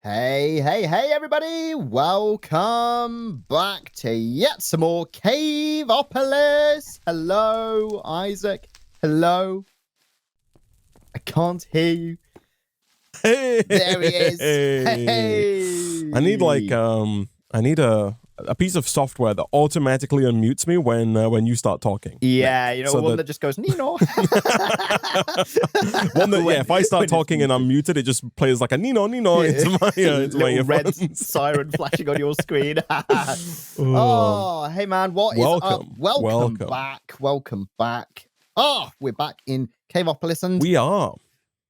Hey, everybody! Welcome back to yet some more Caveopolis. Hello, Isaac. Hello. I can't hear you. Hey, there he is. Hey. I need a piece of software that automatically unmutes me when you start talking. Yeah, you know, so one that just goes Nino. One that, if I start talking and I'm muted, it just plays like a Nino into my little red siren flashing on your screen. Oh, hey man, what is up? Welcome back. Oh, we're back in Caveopolis, and we are.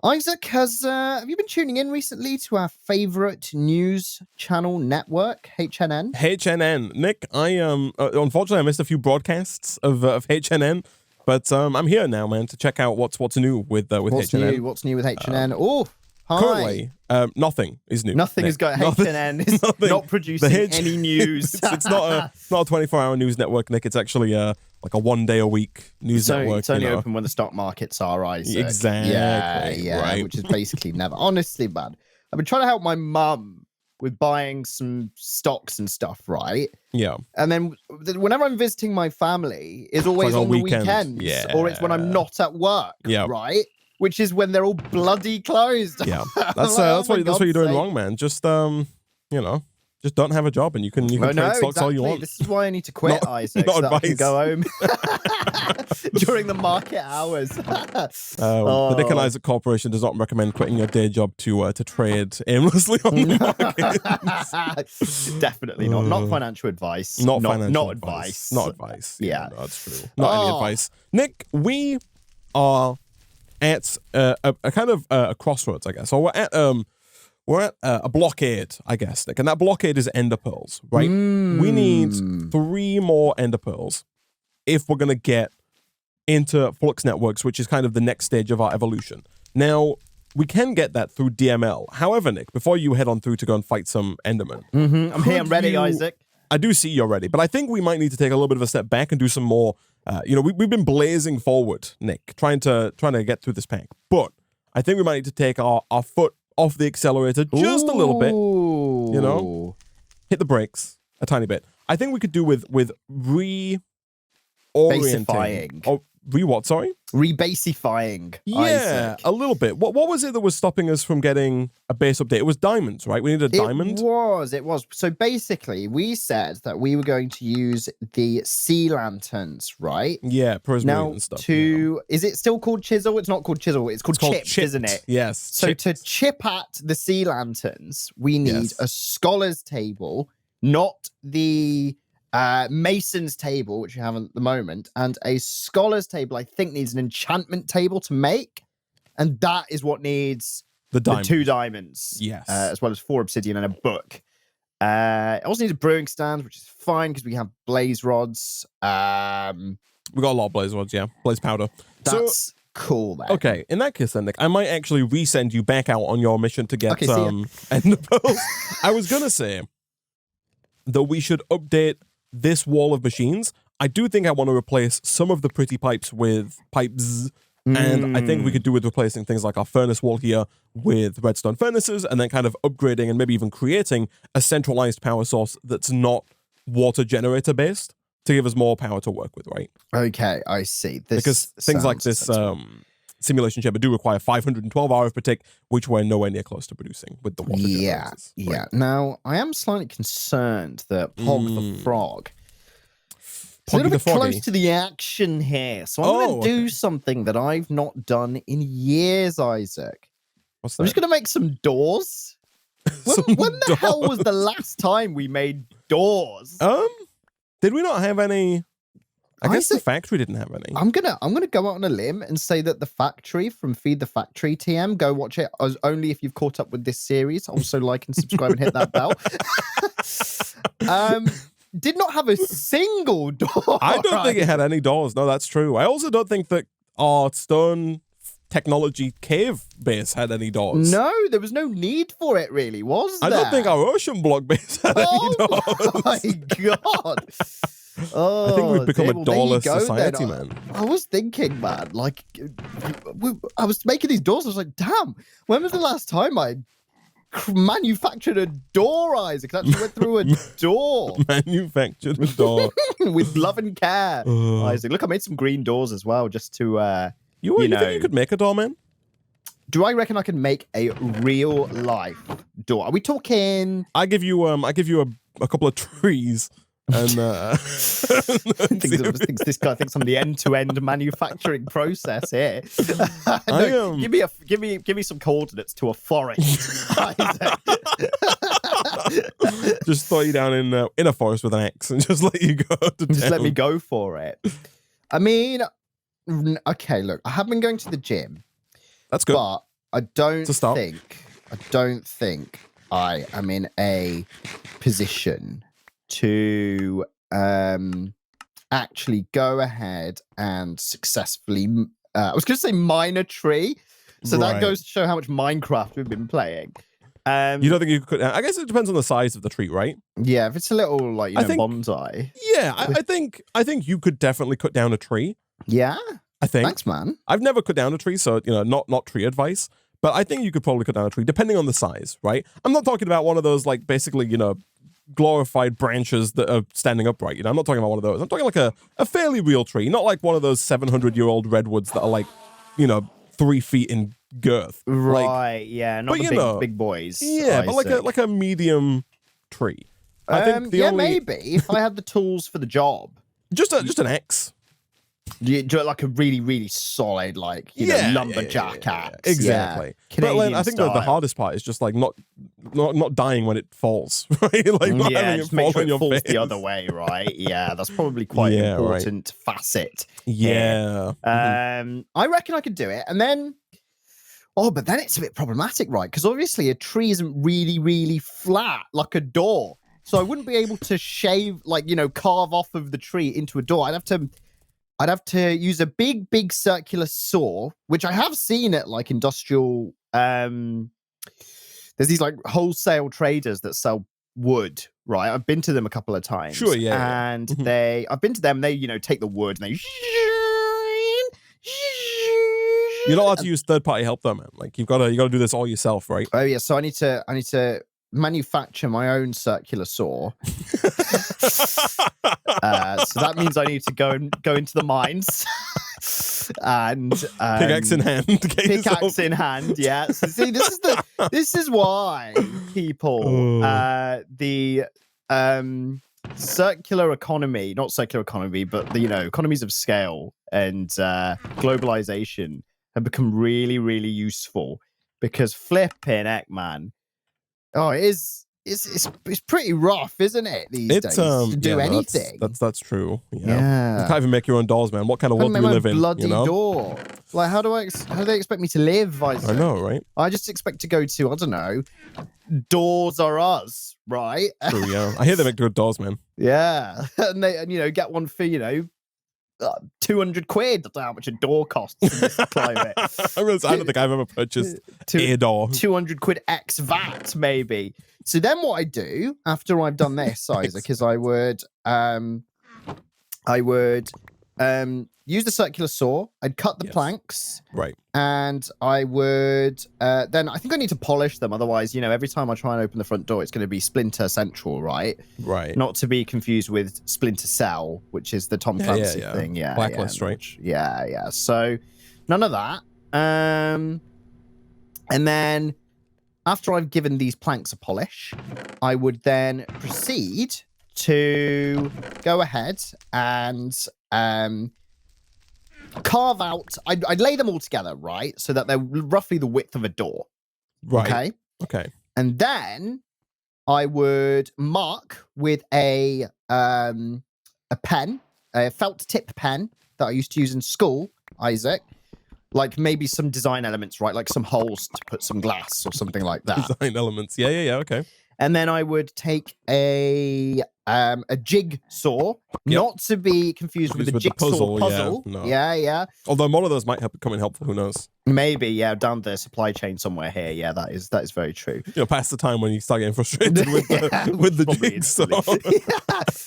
Isaac, have you been tuning in recently to our favorite news channel network, HNN? HNN. Nick, unfortunately I missed a few broadcasts of HNN, but I'm here now, man, to check out what's new with HNN. What's new with HNN? Oh, hi. Currently, nothing is new. Nothing is going. HNN is not producing any news. it's not a 24-hour news network, Nick. It's actually like a one-day-a-week news network. It's only open when the stock markets are, Isaac. Exactly. Yeah, right. Which is basically never. Honestly, man, I've been trying to help my mum with buying some stocks and stuff, right? Yeah. And then whenever I'm visiting my family, it's always on the weekends, or it's when I'm not at work, right? Which is when they're all bloody closed. Yeah, that's what you're doing wrong, man. Just just don't have a job, and you can trade stocks all you want. This is why I need to quit, Isaac. Not so advice. I can go home during the market hours. The Nick and Isaac Corporation does not recommend quitting your day job to trade aimlessly on the market. Definitely not. Not financial advice. Not advice. Not advice. Yeah, no, that's true. Not any advice. Nick, we are at a kind of a crossroads, I guess. So we're at a blockade, I guess, Nick. And that blockade is ender pearls, right? We need 3 more ender pearls if we're going to get into Flux Networks, which is kind of the next stage of our evolution. Now, we can get that through DML. However, Nick, before you head on through to go and fight some endermen. I'm here, I'm ready, Isaac. I do see you're ready, but I think we might need to take a little bit of a step back and do some more. We've been blazing forward, Nick, trying to get through this pack. But I think we might need to take our foot off the accelerator just a little bit. Hit the brakes a tiny bit. I think we could do with reorienting. Basifying. What, sorry? Rebasifying. Yeah, Isaac. a little bit. What was it that was stopping us from getting a base update? It was diamonds, right? We needed a diamond. It was. So basically, we said that we were going to use the sea lanterns, right? Yeah, Prismarine and stuff. Is it still called CHISEL? It's not called CHISEL. It's called chipped, isn't it? Yes. So to chip at the sea lanterns, we need a scholar's table, not the mason's table, which you have at the moment, and a scholar's table I think needs an enchantment table to make, and that is what needs the 2 diamonds, as well as 4 obsidian and a book. I also need a brewing stand, which is fine because we have blaze rods. We got a lot of blaze rods, blaze powder. That's cool, man. Okay, in that case then, Nick, I might actually resend you back out on your mission to get ender pearls. I was gonna say that we should update this wall of machines. I do think I want to replace some of the pretty pipes with pipes, and I think we could do with replacing things like our furnace wall here with redstone furnaces, and then kind of upgrading and maybe even creating a centralized power source that's not water generator based to give us more power to work with, right? Okay, I see. Because things like this simulation chamber do require 512 hours per tick, which we're nowhere near close to producing with the water generators. Yeah. Now, I am slightly concerned that Pog the Frog is a little bit close to the action here. So I'm going to do something that I've not done in years, Isaac. What's that? I'm just going to make some doors. When the hell was the last time we made doors? Did we not have any? I guess the factory didn't have any. I'm gonna go out on a limb and say that the factory from Feed the Factory TM, go watch it only if you've caught up with this series. Also like and subscribe and hit that bell. Did not have a single door. I don't think it had any doors. No, that's true. I also don't think that our stone technology cave base had any doors. No, there was no need for it really, was there? I don't think our ocean block base had any doors. Oh my god. I think we've become a doorless society, man. I was thinking, man, like, I was making these doors. I was like, damn, when was the last time I manufactured a door, Isaac. It actually went through a door. Manufactured a door. With love and care, Isaac. Look, I made some green doors as well, just to, you think you could make a door, man? Do I reckon I can make a real life door? Are we talking? I give you a couple of trees. And this guy thinks I'm the end-to-end manufacturing process here. No, give me some coordinates to a forest. Just throw you down in a forest with an axe and just let you go. Just let me go for it. I mean, okay, look, I have been going to the gym. That's good. But I don't think I am in a position to actually go ahead and successfully I was going to say mine a tree, so that goes to show how much Minecraft we've been playing. You don't think you could? I guess it depends on the size of the tree, right? Yeah, if it's a little like bonsai. Yeah, I think you could definitely cut down a tree. Yeah, I think. Thanks, man. I've never cut down a tree, so not tree advice. But I think you could probably cut down a tree, depending on the size, right? I'm not talking about one of those like basically glorified branches that are standing upright. I'm not talking about one of those. I'm talking like a fairly real tree, not like one of those 700-year-old redwoods that are like 3 feet in girth. Right, yeah, not the big boys. Yeah, Isaac. But like a medium tree. I think maybe if I had the tools for the job. Just an axe. Like a really, really solid, lumberjack axe. Exactly. Yeah. But I think the hardest part is just like not dying when it falls, right? Like not having it fall on your face. The other way, right? Yeah, that's probably quite an important facet. Yeah. I reckon I could do it, and then. Oh, but then it's a bit problematic, right? Because obviously a tree isn't really, really flat like a door, so I wouldn't be able to carve off of the tree into a door. I'd have to use a big circular saw, which I have seen at like industrial. There's these like wholesale traders that sell wood, right? I've been to them a couple of times. Sure, yeah. And I've been to them. They take the wood and they. You're not allowed to use third-party help though, man. Like you gotta do this all yourself, right? Oh yeah, so I need to manufacture my own circular saw. So that means I need to go into the mines and pickaxe in hand. Pickaxe in hand, yeah. So see, this is why people the circular economy, not circular economy, but the economies of scale and globalization have become really, really useful because flipping heck, man. Oh, it's pretty rough, isn't it? These days to do anything. That's true. Yeah. You can't even make your own dolls, man. What kind of world do we live in? Bloody door. Like, how do they expect me to live? I know, right? I just expect to go to, I don't know, Doors Are Us, right? True, yeah. I hear they make good dolls, man. Yeah, and get one for 200 quid. That's how much a door costs in this climate. I don't think I've ever purchased a door. 200 quid ex VAT, maybe. So then what I do after I've done this, Isaac, is I would use the circular saw. I'd cut the planks. Right. And I would then I think I need to polish them. Otherwise, every time I try and open the front door, it's going to be Splinter Central, right? Right. Not to be confused with Splinter Cell, which is the Tom Clancy thing. Yeah. Blacklist, right? Yeah. So none of that. And then after I've given these planks a polish, I would then proceed to go ahead and carve out. I'd lay them all together, right, so that they're roughly the width of a door. Right. Okay. And then I would mark with a pen, a felt tip pen that I used to use in school, Isaac. Like maybe some design elements, right? Like some holes to put some glass or something like that. Design elements. Yeah. Okay. And then I would take a jigsaw, not to be confused with the jigsaw puzzle. Yeah, no. Yeah. Although one of those might come in helpful. Who knows? Maybe, down the supply chain somewhere here. Yeah, that is very true. Past the time when you start getting frustrated with the jigsaw.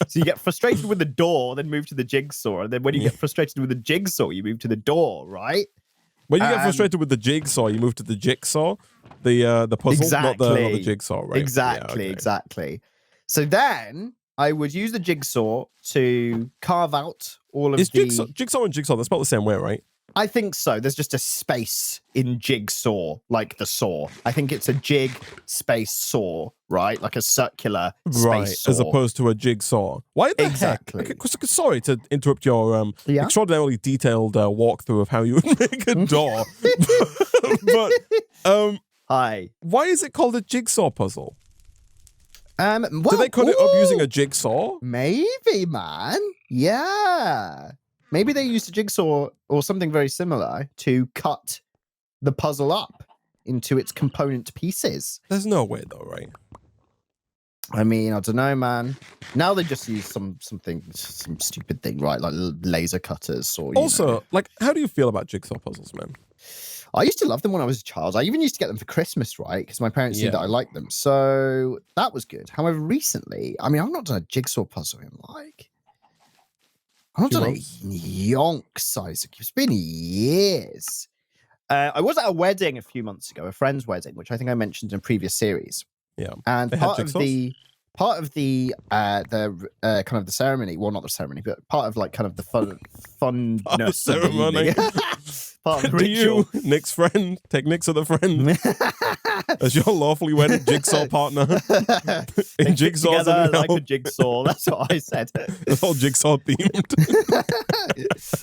So you get frustrated with the door, then move to the jigsaw, and then when you get frustrated with the jigsaw, you move to the door, right? When you get frustrated with the jigsaw, you move to the jigsaw, the puzzle, not the jigsaw, right? Exactly. So then I would use the jigsaw to carve out all of jigsaw and jigsaw, they're spelled the same way, right? I think so. There's just a space in jigsaw, like the saw. I think it's a jig space saw, right? Like a circular space saw. As opposed to a jigsaw. Why the heck? Okay, sorry to interrupt your extraordinarily detailed walkthrough of how you would make a door. but hi. Why is it called a jigsaw puzzle? Well, do they cut it up using a jigsaw? Maybe, man. Yeah. Maybe they used a jigsaw or something very similar to cut the puzzle up into its component pieces. There's no way, though, right? I mean, I don't know, man. Now they just use some stupid thing, right? Like laser cutters or also, like, how do you feel about jigsaw puzzles, man? I used to love them when I was a child. I even used to get them for Christmas, right? Because my parents knew that I liked them. So that was good. However, recently, I mean, I've not done a jigsaw puzzle in like... I've not done a yonk size. It's been years. I was at a wedding a few months ago, a friend's wedding, which I think I mentioned in a previous series. Yeah. And part of the kind of the ceremony, well, not the ceremony, but part of like kind of the funness ceremony. Part of the ritual. Do you, Nick's friend, take Nick to the friend as your lawfully wedded jigsaw partner in jigsaws and like a jigsaw. That's what I said. It's all jigsaw themed.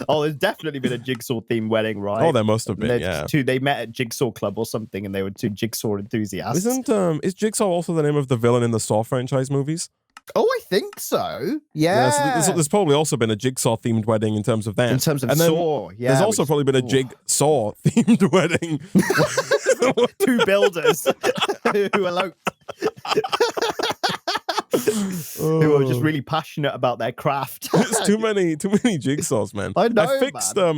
Oh, there's definitely been a jigsaw themed wedding, right? Oh, there must have been. They met at Jigsaw Club or something, and they were two jigsaw enthusiasts. Is Jigsaw also the name of the villain in the Saw franchise movies? Oh, I think so. Yeah. So there's probably also been a jigsaw themed wedding in terms of that. In terms of Saw, yeah. There's also probably been a jigsaw themed wedding. Two builders who eloped. Who are just really passionate about their craft. It's too many jigsaws, man. I know.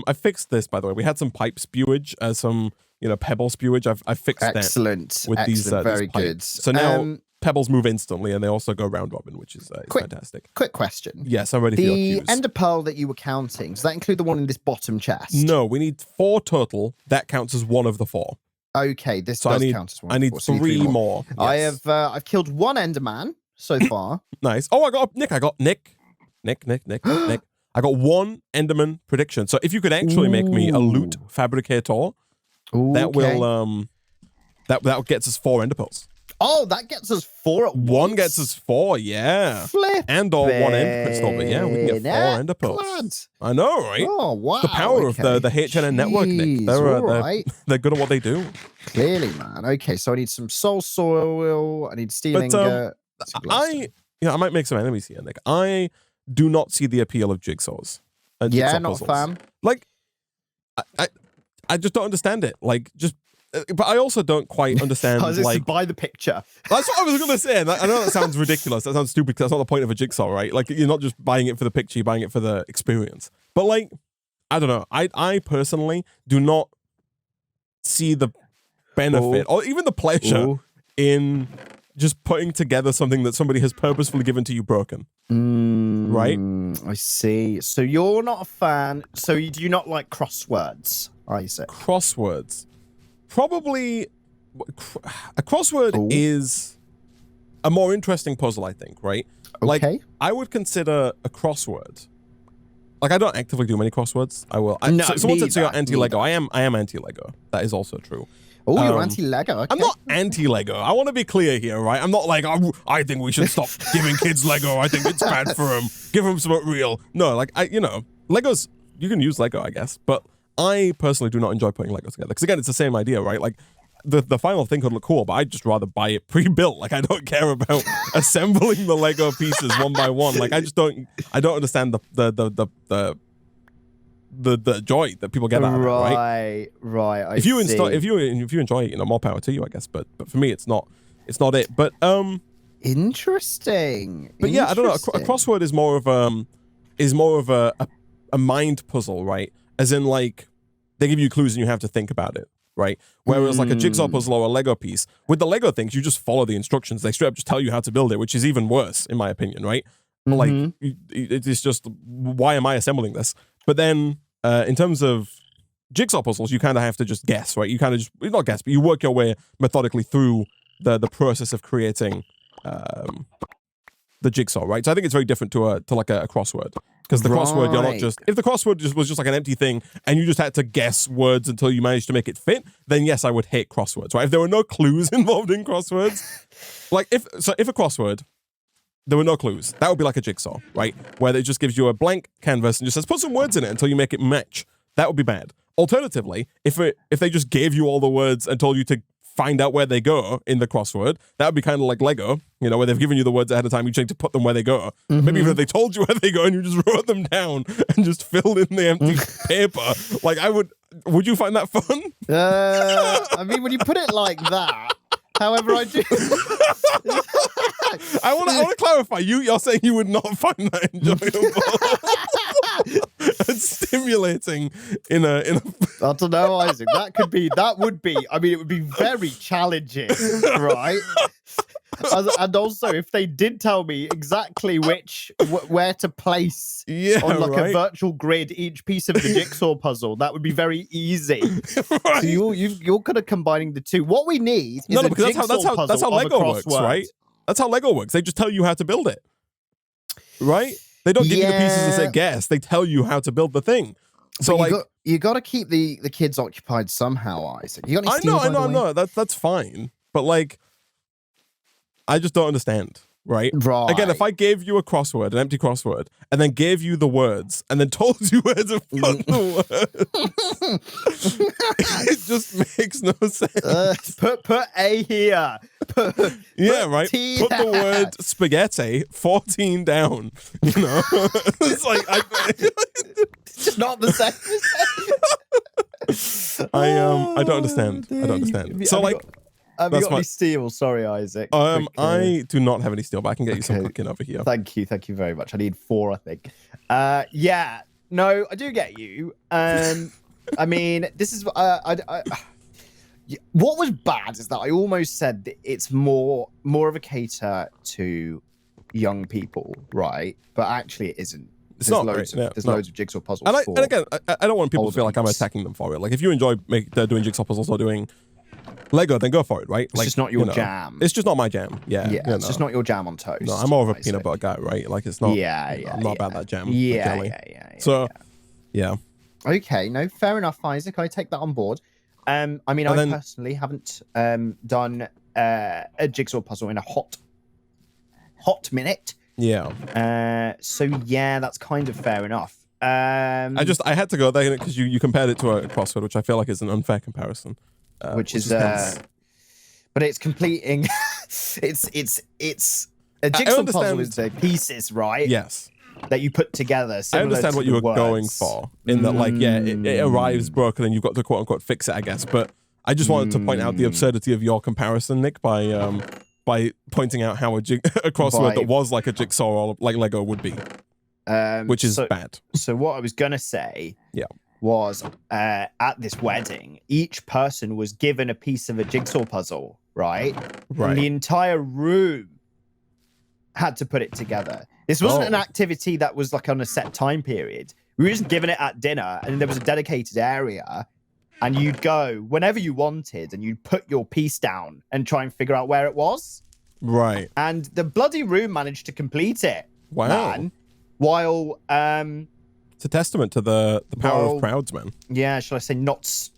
I fixed this, by the way. We had some pipe spewage, some pebble spewage. I fixed that with these very pipes. good. So now pebbles move instantly, and they also go round robin, which is fantastic. Quick question. Yes, I'm ready for your cues. The ender pearl that you were counting, does that include the one in this bottom chest? No, we need 4 total. That counts as one of the 4. Okay, this does count as one. I need 3 more. Yes. I've killed 1 enderman so far. Nice. Oh, I got Nick. Nick. I got 1 enderman prediction. So if you could actually make me a loot fabricator, that will that gets us 4 ender pearls. Oh, that gets us 4 at once. 1 gets us 4, yeah. And or 1 end crystal, but yeah, we can get 4 ender pearls. I know, right? Oh, wow. The power of the HNN network, Nick. They're good at what they do. Clearly, man. Okay, so I need some soul soil. I need steel ingot. I might make some enemies here, Nick. I do not see the appeal of jigsaws. Jigsaw not a fan. Like, I just don't understand it. Like, just. But I also don't quite understand. Like, buy the picture. That's what I was going to say. And I know that sounds ridiculous. That sounds stupid because that's not the point of a jigsaw, right? Like, you're not just buying it for the picture, you're buying it for the experience. But like, I don't know. I personally do not see the benefit or even the pleasure in just putting together something that somebody has purposefully given to you broken. Right? I see. So you're not a fan. So do you not like crosswords? I say crosswords. Probably a crossword is a more interesting puzzle, I think, right? Like, I would consider a crossword. Like, I don't actively do many crosswords. I will. Someone said, so you're anti-Lego. I am anti-Lego. That is also true. Oh, you're anti-Lego. Okay. I'm not anti-Lego. I want to be clear here, right? I'm not like, I think we should stop giving kids Lego. I think it's bad for them. Give them something real. No, like, Legos, you can use Lego, I guess, but I personally do not enjoy putting Legos together. Because again, it's the same idea, right? Like, the final thing could look cool, but I'd just rather buy it pre-built. Like, I don't care about assembling the Lego pieces one by one. Like, I don't understand the joy that people get out of it, right? Right. If you enjoy it, more power to you, I guess. But for me, it's not it. But interesting. But yeah, I don't know. A crossword is more of a mind puzzle, right? As in, like, they give you clues and you have to think about it, right? Whereas like a jigsaw puzzle or a Lego piece, with the Lego things, you just follow the instructions. They straight up just tell you how to build it, which is even worse, in my opinion, right? Like, it's just, why am I assembling this? But then, in terms of jigsaw puzzles, you kind of have to just guess, right? You kind of just, not guess, but you work your way methodically through the process of creating the jigsaw, right? So I think it's very different to like a crossword. Because the crossword, you're not just, if the crossword was just like an empty thing and you just had to guess words until you managed to make it fit, then yes, I would hate crosswords, right? If there were no clues involved in crosswords, like if a crossword, there were no clues, that would be like a jigsaw, right? Where it just gives you a blank canvas and just says, put some words in it until you make it match. That would be bad. Alternatively, if they just gave you all the words and told you to find out where they go in the crossword, that would be kind of like Lego, where they've given you the words ahead of time, you just need to put them where they go. Maybe even if they told you where they go and you just wrote them down and just filled in the empty paper, like would you find that fun? I mean, when you put it like that, however, I do. I want to clarify. You're saying you would not find that enjoyable. It's stimulating in a. I don't know, Isaac. That would be. I mean, it would be very challenging, right? And also, if they did tell me exactly where to place on like a virtual grid each piece of the jigsaw puzzle, that would be very easy. Right. So you're kind of combining the two. What we need is because that's how Lego works, right? That's how Lego works. They just tell you how to build it, right? They don't give you the pieces and say guess. They tell you how to build the thing. So you got to keep the kids occupied somehow, Isaac. You got any steel, I know. That's fine, but like, I just don't understand, right? Right. Again, if I gave you a crossword, an empty crossword, and then gave you the words, and then told you where to put the words, it just makes no sense. Put A here. Right. T put the word spaghetti 14 down. It's like it's just not the same. I don't understand. I don't understand. So like. Have you got any steel? Sorry, Isaac. I do not have any steel, but I can get you some cooking over here. Thank you very much. I need 4, I think. No, I do get you. I mean, this is what was bad is that I almost said that it's more of a cater to young people, right? But actually, it isn't. It's not loads right. There's loads of jigsaw puzzles. And again, I don't want people to feel like I'm attacking them for it. Like if you enjoy doing jigsaw puzzles or doing Lego, then go for it, right? It's just not your jam. It's just not my jam. Yeah, it's just not your jam on toast. No, I'm more of a peanut butter guy, right? Like it's not. I'm not about that jam. So, yeah. Okay, no, fair enough, Isaac. I take that on board. I mean, I personally haven't done a jigsaw puzzle in a hot minute. Yeah. So yeah, that's kind of fair enough. I had to go there because you compared it to a crossword, which I feel like is an unfair comparison. Which is but it's completing. it's a jigsaw puzzle is the pieces, right? Yes. That you put together. I understand what you were going for in that, like, it arrives broken and you've got to quote unquote fix it, I guess. But I just wanted to point out the absurdity of your comparison, Nick, by pointing out how a crossword that was like a jigsaw or like Lego would be, which is bad. So what I was gonna say, was at this wedding, each person was given a piece of a jigsaw puzzle, right? And the entire room had to put it together. This wasn't an activity that was like on a set time period. We were just given it at dinner, and there was a dedicated area, and you'd go whenever you wanted, and you'd put your piece down and try and figure out where it was. Right. And the bloody room managed to complete it. Wow. Man, while it's a testament to the power of crowds, man. Yeah, shall I say not sober?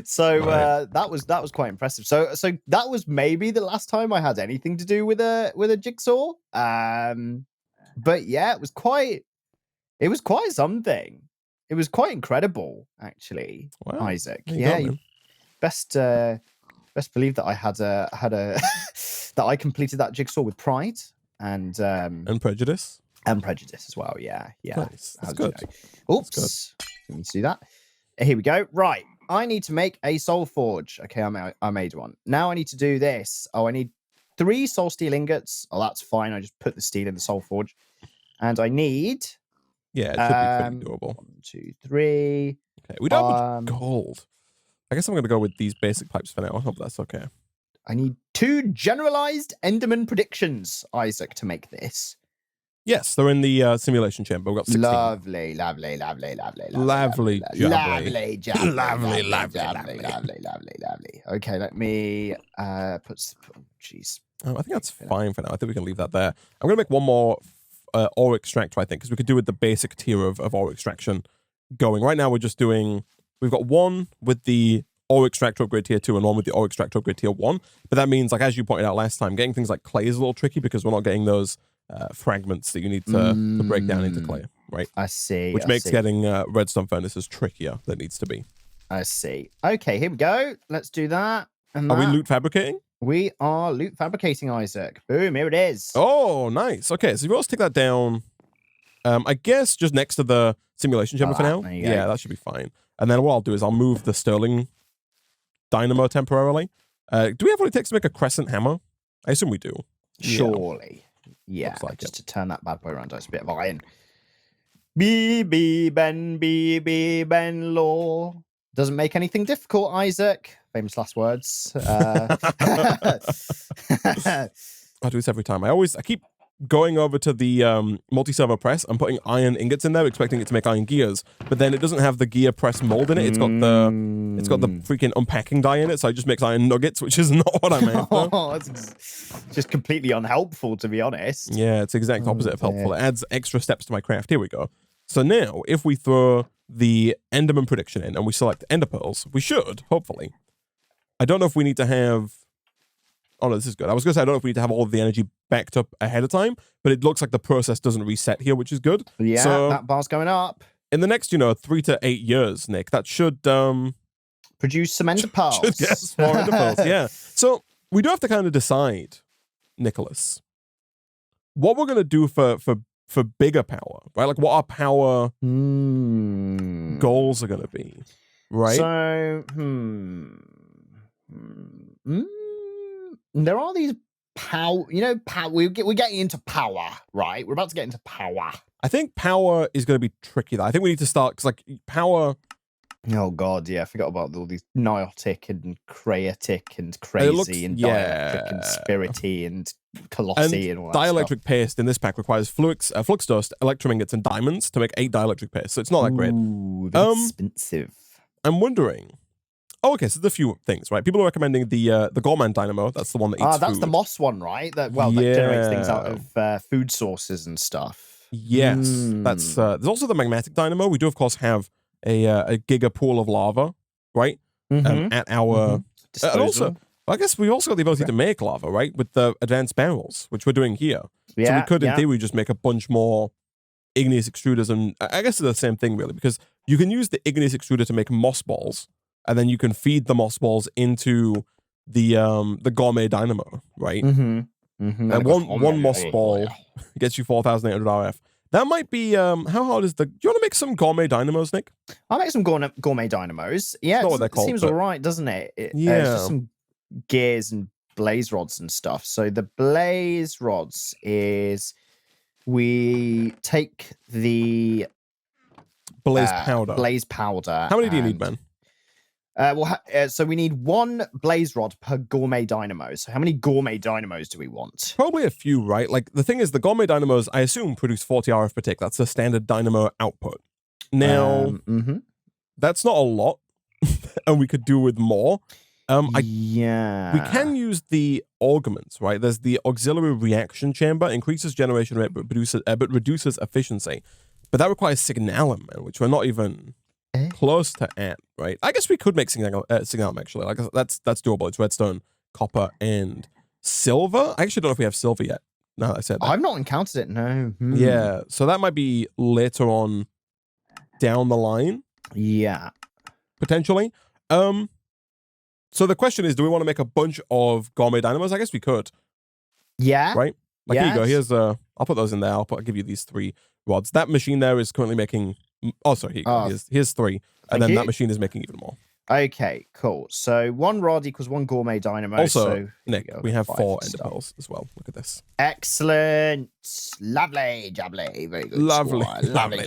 So that was quite impressive. So that was maybe the last time I had anything to do with a jigsaw. But yeah, it was quite something. It was quite incredible, actually. Wow. Isaac. You best believe that I had a that I completed that jigsaw with pride. And prejudice as well. Yeah. Nice. That's good. Oops, let me see that. Here we go. Right, I need to make a soul forge. Okay, I made one. Now I need to do this. I need 3 soul steel ingots. Oh, that's fine. I just put the steel in the soul forge, and I need it should be pretty doable. 1, 2, 3. Okay, we don't have much gold. I guess I'm gonna go with these basic pipes for now. I hope that's okay. I need 2 generalized Enderman predictions, Isaac, to make this. Yes, they're in the simulation chamber. We've got 16. Lovely. Okay, let me put. Jeez. I think that's fine for now. I think we can leave that there. I'm going to make one more ore extractor, I think, because we could do with the basic tier of ore extraction going. Right now, we're just doing... We've got one with the ore extractor upgrade tier 2 and one with the ore extractor upgrade tier 1. But that means, like as you pointed out last time, getting things like clay is a little tricky because we're not getting those fragments that you need to break down into clay, right? I see. Which makes getting redstone furnaces trickier than it needs to be. I see. Okay, here we go. Let's do that. And Are we loot fabricating? We are loot fabricating, Isaac. Boom, here it is. Oh, nice. Okay, so if you want to take that down, I guess just next to the simulation chamber for now. Yeah, that should be fine. And then what I'll do is I'll move the Sterling Dynamo temporarily. Do we have what it takes to make a crescent hammer? I assume we do. Surely. Yeah, like just to turn that bad boy around. It's a bit of iron. BB Ben Law. Doesn't make anything difficult, Isaac. Famous last words. I do this every time. I keep going over to the multi-servo press and putting iron ingots in there, expecting it to make iron gears, but then it doesn't have the gear press mold in it. It's got the freaking unpacking die in it, so it just makes iron nuggets, which is not what I meant. Oh, it's just completely unhelpful, to be honest. Yeah, it's the exact opposite of helpful. It adds extra steps to my craft. Here we go. So now, if we throw the Enderman prediction in and we select Ender Pearls, we should, hopefully. I don't know if we need to have... Oh, no, this is good. I was going to say, I don't know if we need to have all of the energy backed up ahead of time, but it looks like the process doesn't reset here, which is good. Yeah, so, that bar's going up. In the next, 3 to 8 years, Nick, that should... produce some Ender Pearls. Should get us more Ender Pearls, yeah. So, we do have to kind of decide, Nicholas, what we're going to do for bigger power, right? Like, what our power goals are going to be, right? So, there are these power, power. We're getting into power, right? We're about to get into power. I think power is going to be tricky, though. I think we need to start, because, like, power... Oh, God, yeah. I forgot about all these niotic and creatic and crazy and dielectric and spirity and colossi and all that dielectric paste in this pack requires flux dust, electrum ingots, and diamonds to make 8 dielectric paste, so it's not that great. Ooh, expensive. I'm wondering... Oh, okay, so there's a few things, right? People are recommending the Gourmet Dynamo. That's the one that eats that's food. the moss one, right? That generates things out of food sources and stuff. Yes. That's there's also the Magmatic Dynamo. We do, of course, have a giga pool of lava, right? At our... and also, I guess we also got the ability to make lava, right? With the advanced barrels, which we're doing here. Yeah, so we could, in theory, just make a bunch more igneous extruders. And I guess it's the same thing, really, because you can use the igneous extruder to make moss balls, and then you can feed the moss balls into the Gourmet Dynamo, right? And one moss ball gets you 4,800 RF. That might be, how hard is the... Do you want to make some Gourmet Dynamos, Nick? I'll make some Gourmet Dynamos. Yeah, it seems all right, doesn't it? It's just some gears and blaze rods and stuff. So the blaze rods is... We take the... Blaze powder. How many do you need, man? So we need 1 blaze rod per Gourmet Dynamo. So how many Gourmet Dynamos do we want? Probably a few, right? Like, the thing is, the Gourmet Dynamos, I assume, produce 40 RF per tick. That's the standard dynamo output. Now, that's not a lot, and we could do with more. We can use the augments, right? There's the auxiliary reaction chamber, increases generation rate, but reduces efficiency. But that requires signalum, man, which we're not even... close to at, right? I guess we could make signalum actually. Like that's doable. It's redstone, copper, and silver. I actually don't know if we have silver yet. Now that I said that. I've not encountered it, no. Yeah, so that might be later on down the line. Yeah. Potentially. So the question is, do we want to make a bunch of Gourmet Dynamos? I guess we could. Yeah. Right? Like, here you go. Here's I'll put those in there. I'll give you these 3 rods. That machine there is currently making... Oh, sorry, here you go. Here's 3. And then that machine is making even more. Okay, cool. So 1 rod equals 1 Gourmet Dynamo. Also, Nick, we have 4 Ender Pearls as well. Look at this. Excellent. Lovely, jubbly. Very good. Lovely. Lovely.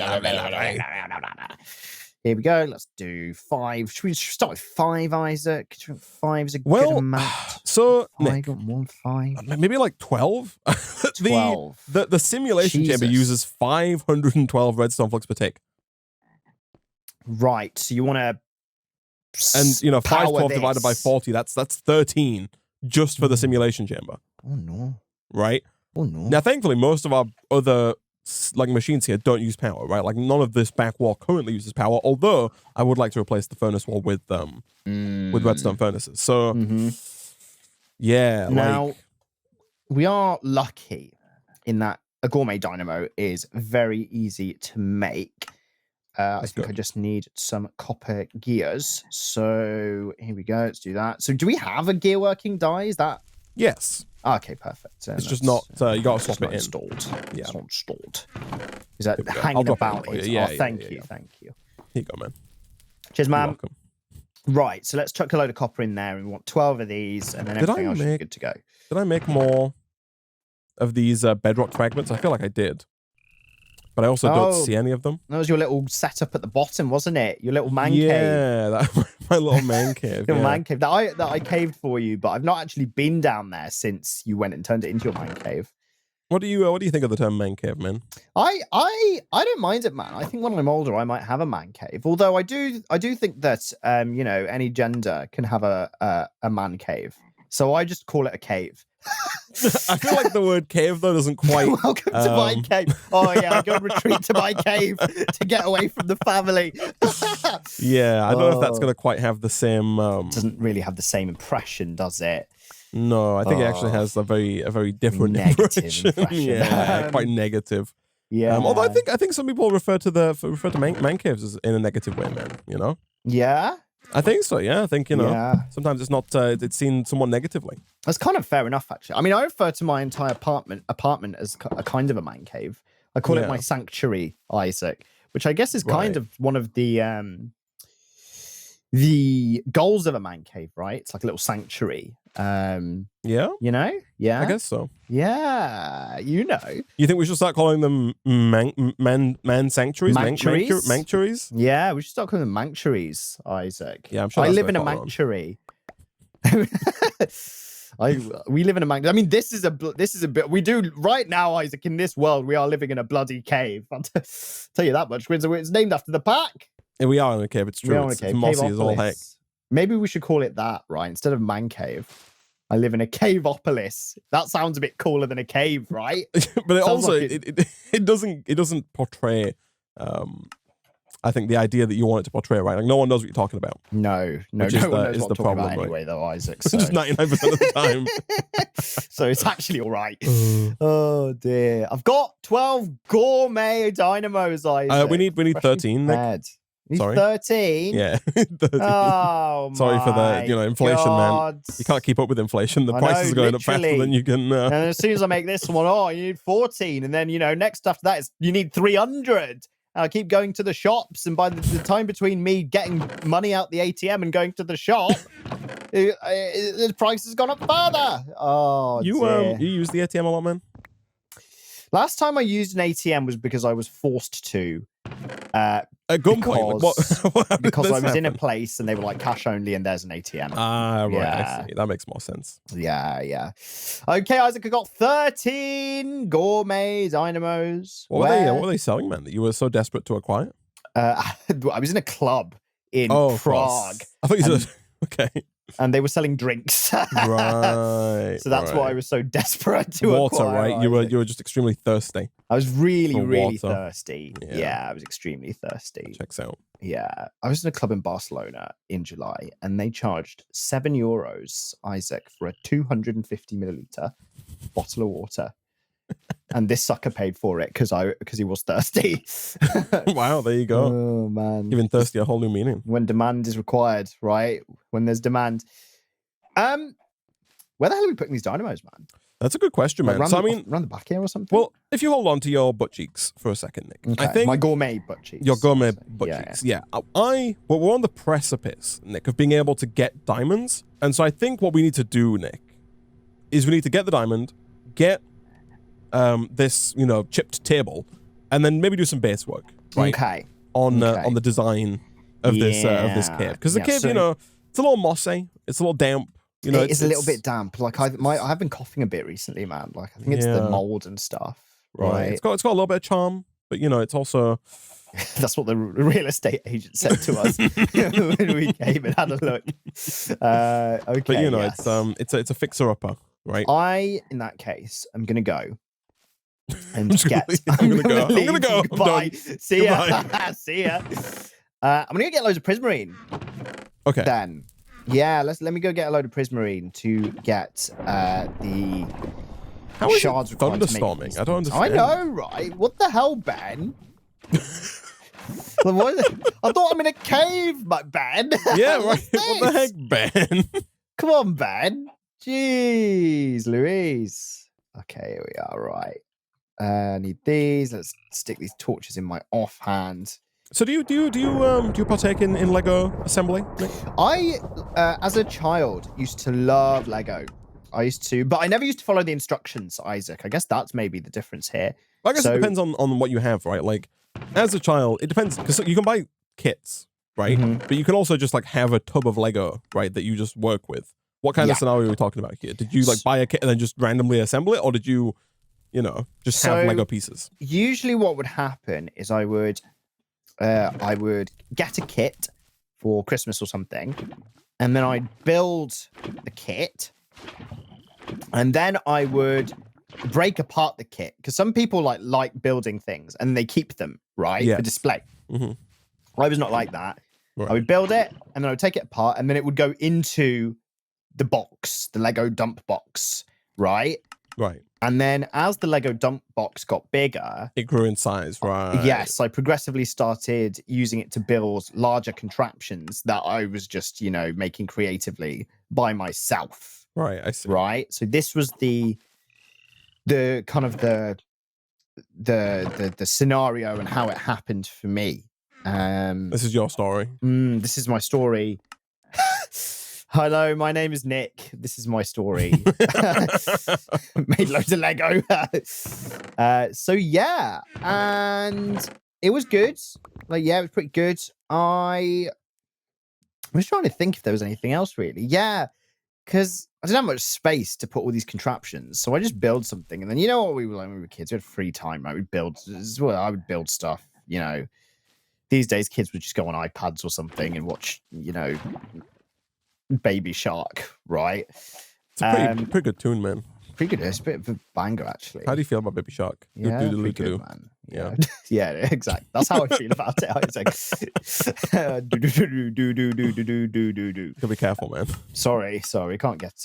Here we go. Let's do 5. Should we start with 5, Isaac? 5 is a good amount. So 5, Nick, 1, 5. Maybe like 12. 12. The simulation chamber uses 512 redstone flux per tick. Right. So you want to, and 512 divided by 40. That's 13 just for the simulation chamber. Oh no! Right? Oh no! Now, thankfully, most of our other machines here don't use power. Right? Like none of this back wall currently uses power. Although I would like to replace the furnace wall with redstone furnaces. So yeah. Now we are lucky in that a gourmet dynamo is very easy to make. I think I just need some copper gears. So here we go. Let's do that. So do we have a gear working die? Is that? Yes. Okay, perfect. It's just not, you got to swap it in. Installed. Yeah. It's not installed. Is that hanging about it? Yeah, thank you. Thank you. Here you go, man. Cheers, man. You're welcome. Right, so let's chuck a load of copper in there. And we want 12 of these, and then everything else should be good to go. Did I make more of these bedrock fragments? I feel like I did. But I also don't see any of them. That was your little setup at the bottom, wasn't it? Your little man cave. Yeah, my little man cave. Little man cave that I caved for you, but I've not actually been down there since you went and turned it into your man cave. What do you think of the term man cave, man? I don't mind it, man. I think when I'm older, I might have a man cave. Although I do think that any gender can have a man cave. So I just call it a cave. I feel like the word cave though doesn't quite. Welcome to my cave. Oh yeah, I go and retreat to my cave to get away from the family. Yeah, I don't know if that's gonna quite have the same. Doesn't really have the same impression, does it? No, I think it actually has a very different impression. Yeah, quite negative. Yeah. Although I think some people refer to man caves as in a negative way, man. You know. Yeah. I think so. Yeah, I think sometimes it's not. It's seen somewhat negatively. That's kind of fair enough, actually. I mean, I refer to my entire apartment as a kind of a man cave. I call it my sanctuary, Isaac, which I guess is kind of one of the goals of a man cave, right? It's like a little sanctuary. Yeah. Yeah. I guess so. Yeah. You think we should start calling them man sanctuaries? Manctuaries? Yeah, we should start calling them manctuaries, Isaac. Yeah, I'm sure. I live in a manctuary. We live in a manctuary. I mean, this is a bit. We do right now, Isaac. In this world, we are living in a bloody cave. I'll tell you that much. It's named after the pack. Yeah, we are in a cave. It's true. It's mossy as all heck. Maybe we should call it that, right? Instead of man cave, I live in a caveopolis. That sounds a bit cooler than a cave, right? But it also it doesn't portray. I think the idea that you want it to portray, right? Like no one knows what you're talking about. No one knows what the problem about anyway, though, Isaac. So. Just 99% of the time. So it's actually all right. Oh dear! I've got 12 gourmet dynamos, Isaac. We need 13. Nick. Sorry. 13? Yeah. 13. Oh, sorry for the inflation, God. man. You can't keep up with inflation. The prices are going up faster than you can. And as soon as I make this one, you need 14. And then, next after that, you need 300. And I keep going to the shops. And by the time between me getting money out the ATM and going to the shop, the price has gone up further. Oh, you use the ATM a lot, man? Last time I used an ATM was because I was forced to. At gunpoint? Because I was in a place and they were like cash only and there's an ATM. Ah, right. I see. That makes more sense. Yeah. Okay, Isaac, I got 13 gourmet dynamos. What were they selling, man, that you were so desperate to acquire? I was in a club in Prague. I thought you said, okay. And they were selling drinks. Right. So that's why I was so desperate to water, acquire. Right? You were just extremely thirsty. I was really thirsty. Yeah, I was extremely thirsty. Checks out. Yeah. I was in a club in Barcelona in July and they charged €7, Isaac, for a 250 milliliter bottle of water. And this sucker paid for it because he was thirsty. Wow, there you go. Oh man, giving thirsty a whole new meaning. When demand is required, right? When there's demand. Where the hell are we putting these dynamos, man? That's a good question, man. So around the back here or something. Well, if you hold on to your butt cheeks for a second, Nick, okay. I think my gourmet butt cheeks. Your gourmet butt cheeks. Yeah. We're on the precipice, Nick, of being able to get diamonds, and so I think what we need to do, Nick, is we need to get the diamond, get this, chipped table, and then maybe do some base work, right? Okay. On the design of this cave, because the cave, you know, it's a little mossy, it's a little damp. You know, it's a little bit damp. Like I've been coughing a bit recently, man. Like I think it's the mold and stuff. Right. It's got a little bit of charm, but you know, it's also. That's what the real estate agent said to us when we came and had a look. Okay, but you know, it's a fixer upper, right? In that case, I'm gonna go and I'm gonna go. Bye. See ya. See ya. I'm gonna get loads of Prismarine. Okay. Then, yeah, let me go get a load of Prismarine to get the shards. How is it thunderstorming? I don't understand. I know, right? What the hell, Ben? I thought I'm in a cave, Ben. Yeah, right. What the heck, Ben? Come on, Ben. Jeez, Louise. Okay, here we are. Right. I need these. Let's stick these torches in my offhand. So do you partake in Lego assembly, Nick? I, as a child, used to love Lego. I used to, but I never used to follow the instructions, Isaac. I guess that's maybe the difference here. I guess it depends on what you have, right? Like, as a child, it depends, because you can buy kits, right? But you can also just like have a tub of Lego, right, that you just work with. What kind of scenario are we talking about here? Did you like buy a kit and then just randomly assemble it, or did you, just have Lego pieces? Usually, what would happen is I would get a kit for Christmas or something, and then I'd build the kit, and then I would break apart the kit, because some people like building things and they keep them for display. I was not like that. Right. I would build it and then I would take it apart, and then it would go into the box, the Lego dump box, right? And then as the Lego dump box got bigger, it grew in size, right? Yes, I progressively started using it to build larger contraptions that I was just, making creatively by myself. Right, I see. Right? So this was the kind of the scenario and how it happened for me. This is your story. This is my story. Hello, my name is Nick. This is my story. Made loads of Lego. So yeah, and it was good. Like, yeah, it was pretty good. I was trying to think if there was anything else really. Yeah, because I didn't have much space to put all these contraptions, so I just build something. And then what we were like when we were kids? We had free time. I would build stuff. These days kids would just go on iPads or something and watch, Baby Shark, right? It's a pretty good tune, man. Pretty good. It's a bit of a banger, actually. How do you feel about Baby Shark? Yeah, pretty good, man. Yeah, yeah, exactly. That's how I feel about it. I was like, do. Gotta be careful, man. Sorry, can't get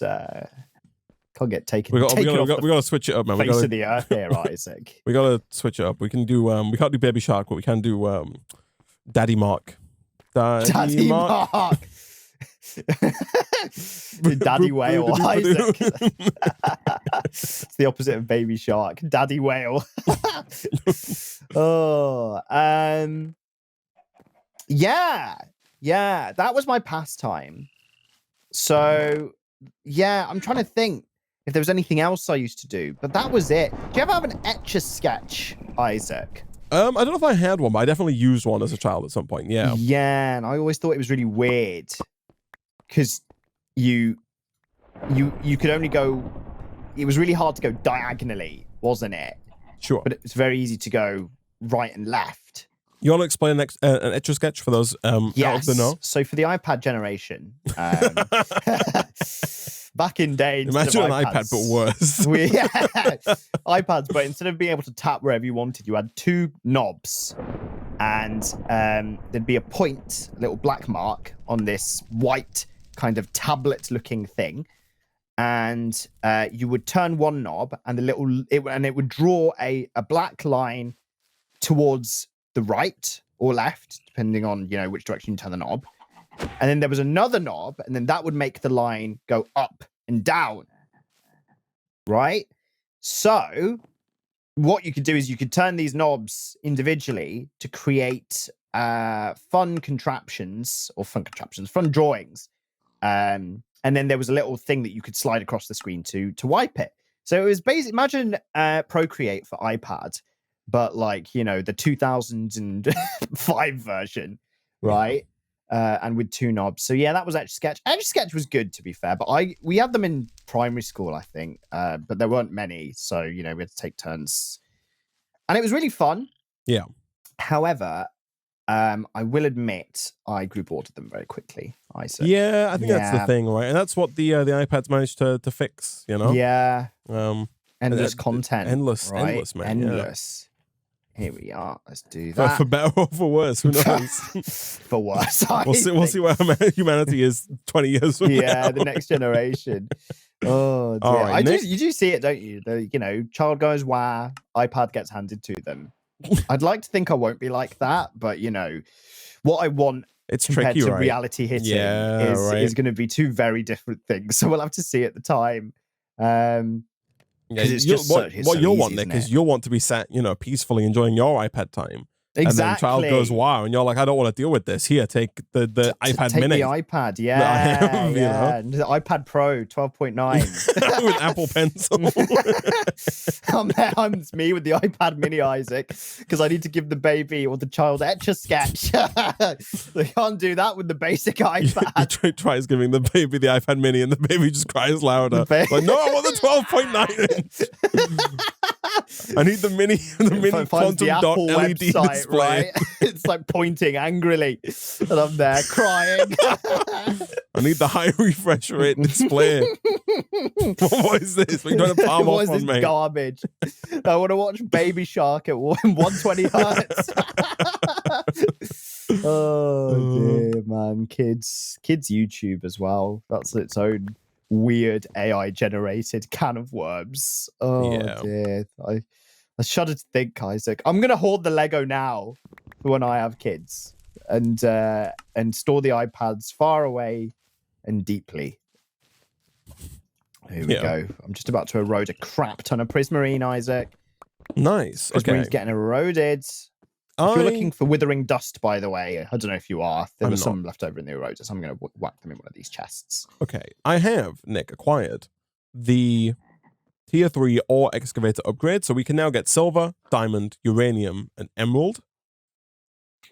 taken. We gotta switch it up, man. Face of the earth here, Isaac. We gotta switch it up. We can do we can't do Baby Shark, but we can do Daddy Mark. Daddy Mark. Daddy Whale, Isaac. It's the opposite of Baby Shark. Daddy Whale. Yeah, that was my pastime. So yeah, I'm trying to think if there was anything else I used to do, but that was it. Do you ever have an Etch-a-Sketch, Isaac? I don't know if I had one, but I definitely used one as a child at some point. Yeah, and I always thought it was really weird because you could only go. It was really hard to go diagonally, wasn't it? Sure, but it's very easy to go right and left. You want to explain an Etch-a-Sketch for those out of the know? So for the iPad generation, back in day, imagine an iPad but worse. iPads, but instead of being able to tap wherever you wanted, you had two knobs, and there'd be a little black mark on this white kind of tablet-looking thing, and you would turn one knob, and it would draw a black line towards the right or left, depending on which direction you turn the knob. And then there was another knob, and then that would make the line go up and down. Right? So what you could do is you could turn these knobs individually to create fun contraptions, fun drawings. And then there was a little thing that you could slide across the screen to wipe it. So it was basically, imagine Procreate for iPad, but the 2005 version, right? and with 2 knobs. So yeah, that was Etch a Sketch. Etch a Sketch was good, to be fair, but we had them in primary school, I think, but there weren't many, so we had to take turns, and it was really fun. Yeah. However, I will admit I grew bored of them very quickly. Yeah, I think that's the thing, right? And that's what the iPads managed to fix. Yeah. Endless content. Endless, right? endless, man. Endless. Yeah. Here we are. Let's do that. For better or for worse, who knows? For worse. We'll see where humanity is 20 years from now. The next generation. Oh, dear. All right, you do see it, don't you? Child goes wah, iPad gets handed to them. I'd like to think I won't be like that, but what I want compared tricky, to right? reality hitting is going to be 2 very different things. So we'll have to see at the time. It's just what you'll want, Nick, is you'll want to be sat, peacefully enjoying your iPad time. Exactly. And then child goes, wow, and you're like, I don't want to deal with this. Here, take the iPad Mini. The iPad, yeah. The iPad Pro 12.9 with Apple Pencil. It's me with the iPad Mini, Isaac, because I need to give the baby or the child Etch a Sketch. They can't do that with the basic iPad. He tries giving the baby the iPad Mini, and the baby just cries louder. Like, no, I want the 12.9 inch. I need the mini quantum dot LED display. Right? It's like pointing angrily, and I'm there crying. I need the high refresh rate display. What is this? Are you trying to palm off on me? Garbage. I want to watch Baby Shark at 120 hertz. Oh dear, man. Kids YouTube as well. That's its own weird AI generated can of worms. Oh dear. I shudder to think, Isaac. I'm gonna hoard the Lego now for when I have kids, and store the iPads far away and deeply. Here we go. I'm just about to erode a crap ton of Prismarine, Isaac. Nice. Prismarine's getting eroded. If you're looking for withering dust, by the way, I don't know if you are. There was some left over in the eroder, so I'm going to whack them in one of these chests. Okay. I have, Nick, acquired the Tier 3 ore excavator upgrade, so we can now get silver, diamond, uranium, and emerald.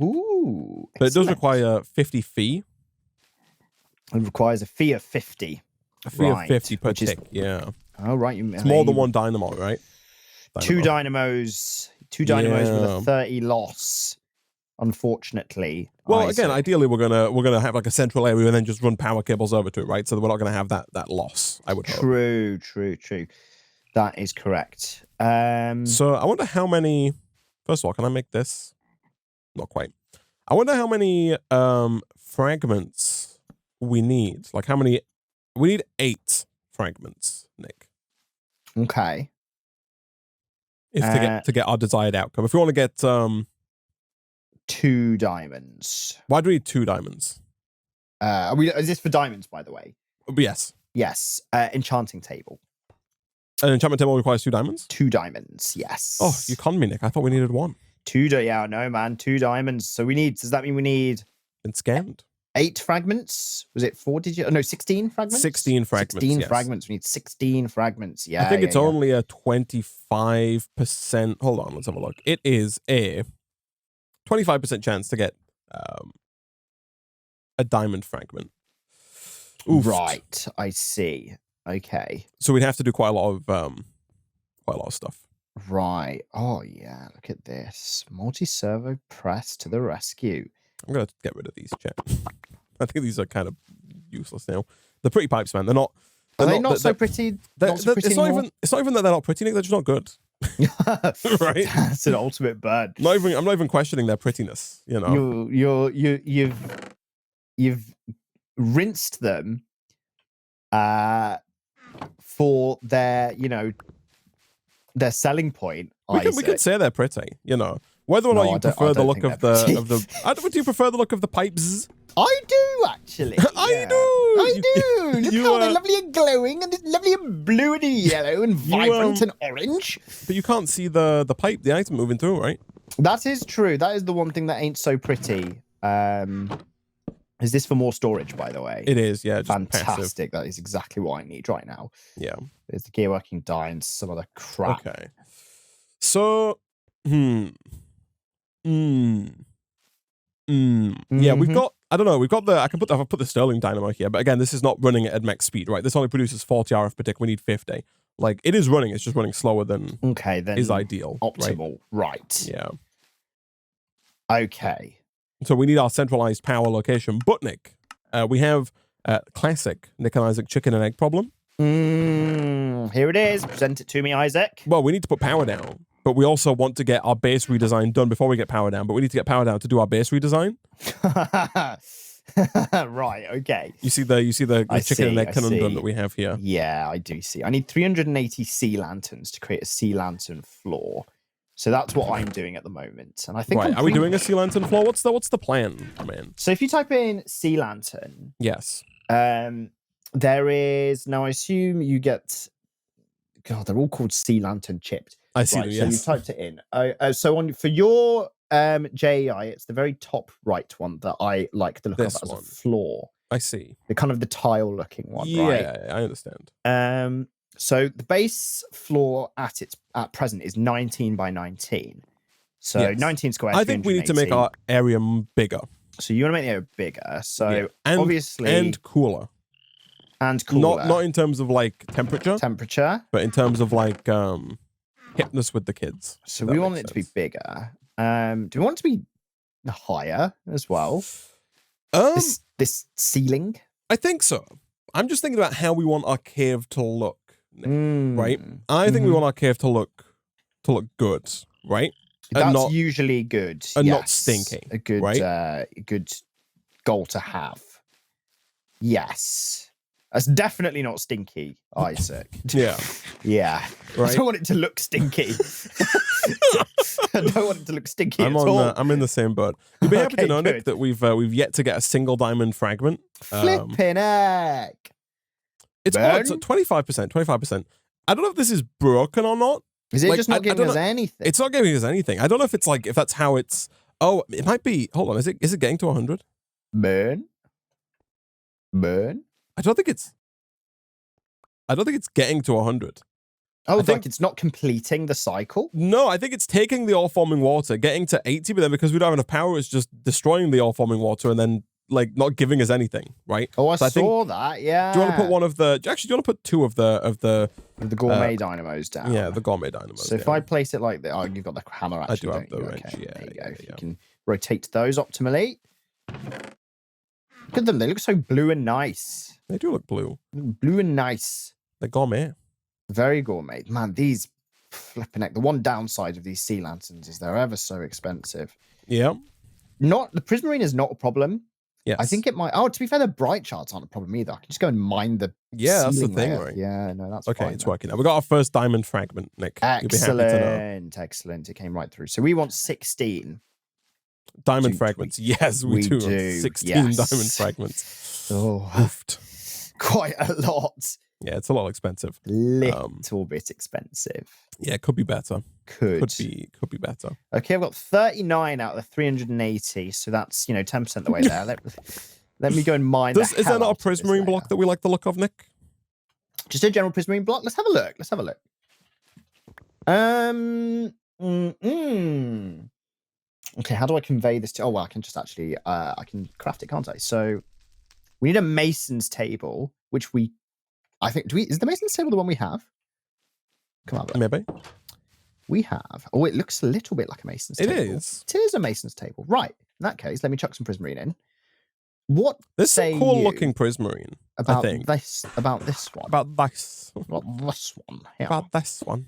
Ooh. But it does require 50 fee. It requires a fee of 50. A fee of 50 per tick, yeah. Oh, right. It's more than 1 dynamo, right? 2 dynamos. 2 dynamos with a 30 loss, unfortunately. Well, again, ideally we're gonna have like a central area and then just run power cables over to it, right? So that we're not gonna have that loss, I would hope. True. That is correct. So I wonder how many. First of all, can I make this? Not quite. I wonder how many fragments we need. Like how many? We need 8 fragments, Nick. Okay. To get our desired outcome. If we want to get 2 diamonds. Why do we need 2 diamonds? Is this for diamonds, by the way? Yes. Yes. Enchanting table. An enchantment table requires 2 diamonds? 2 diamonds, yes. Oh, you conned me, Nick. I thought we needed 1. 2 no, man. 2 diamonds. So does that mean we need... Been scammed. 8 fragments? Was it 4 digits? Oh, no, 16 fragments? 16 fragments, 16 fragments. We need 16 fragments. Yeah, I think it's only a 25%. Hold on, let's have a look. It is a 25% chance to get a diamond fragment. Oofed. Right, I see. Okay. So we'd have to do quite a lot of stuff. Right. Oh, yeah. Look at this. Multi-servo press to the rescue. I'm going to get rid of these, chat. I think these are kind of useless now. The pretty pipes, man. They're not so pretty. It's not even that they're not pretty, Nick. They're just not good. Right? That's an ultimate burn. I'm not even questioning their prettiness. You've rinsed them for their selling point. We could say they're pretty, Whether or not you prefer the look of the do you prefer the look of the pipes? I do, actually. I do. Look how they're lovely and glowing, and it's lovely and blue and yellow and vibrant and orange. But you can't see the pipe, the item moving through, right? That is true. That is the one thing that ain't so pretty. Is this for more storage, by the way? It is, yeah. Just fantastic. Passive. That is exactly what I need right now. Yeah. There's the gear working die and some other crap. Okay. So, Yeah, we've got I don't know. We've got the. I can put the Sterling Dynamo here, but again, this is not running at max speed, right? This only produces 40 RF per tick. We need 50. Like it is running. It's just running slower than then is ideal. Optimal, right? Yeah. Okay. So we need our centralized power location. But Nick, we have classic Nick and Isaac chicken and egg problem. Here it is. Present it to me, Isaac. Well, we need to put power down, but we also want to get our base redesign done before we get power down. But we need to get power down to do our base redesign. Right. Okay. You see the chicken and egg conundrum that we have here. Yeah, I do see. I need 380 sea lanterns to create a sea lantern floor. So that's what I'm doing at the moment. And I think are we doing a sea lantern floor? What's the plan, man? So if you type in sea lantern, yes. There is now. I assume you get. God, they're all called sea lantern chipped. I see. Right, yes. So you typed it in. So for your JEI, it's the very top right one that I like the look of as a floor. I see. The kind of the tile looking one. Yeah, right? I understand. So the base floor at present is 19 by 19. So 19 square. I think we need to make our area bigger. So you want to make the area bigger. So obviously and cooler. And cooler. Not in terms of like temperature, but in terms of like hipness with the kids. So we want it to be bigger. Do we want it to be higher as well? This ceiling? I think so. I'm just thinking about how we want our cave to look, right? I think we want our cave to look good, right? That's usually good, and not stinking. A good, right? Good goal to have. Yes. That's definitely not stinky, Isaac. Yeah. Right? I don't want it to look stinky. I don't want it to look stinky at all. I'm in the same boat. You'll be happy to know, Nick, that we've yet to get a single diamond fragment. Flipping heck. It's 25%. I don't know if this is broken or not. Is it just not giving us anything? It's not giving us anything. I don't know if it's like if that's how it's. Oh, it might be. Hold on. Is it getting to 100? Burn. I don't think it's getting to 100. Oh, like it's not completing the cycle? No, I think it's taking the all-forming water, getting to 80, but then because we don't have enough power, it's just destroying the all-forming water and then like not giving us anything, right? Oh, I saw that, yeah. Do you want to put one of the... Actually, do you want to put two of the Gourmet Dynamos down? Yeah, the Gourmet Dynamos. So if I place it like that... Oh, you've got the hammer, actually, I do have the wrench, okay, yeah. There you go. If you can rotate those optimally. Look at them. They look so blue and nice. They do look blue. Blue and nice. They're gourmet. Very gourmet. Man, these flipping heck. The one downside of these sea lanterns is they're ever so expensive. Yeah. The Prismarine is not a problem. Yes. I think it might... Oh, to be fair, the bright charts aren't a problem either. I can just go and mine the that's the thing, layer. right? Yeah, no, that's okay, fine. It's working now. We got our first diamond fragment, Nick. Excellent. Excellent. It came right through. So we want 16. Diamond fragments. Yes, we do. 16 diamond fragments. Oh, oofed. Quite a lot. Yeah, it's a lot expensive. Little bit expensive. Yeah, it could be better. Could be better. Okay, I've got 39 out of the 380, so that's 10% the way there. Let me go and mine. Is there not a Prismarine block that we like the look of, Nick? Just a general Prismarine block. Let's have a look. Okay, how do I convey this to... Oh, well, I can just actually... I can craft it, can't I? So we need a mason's table, which we... I think... Is the mason's table the one we have? Come on. Maybe. We have... Oh, it looks a little bit like a mason's table. It is. It is a mason's table. Right. In that case, let me chuck some Prismarine in. There's some cool-looking Prismarine, I think. About this one. About this. About this one. Yeah. About this one.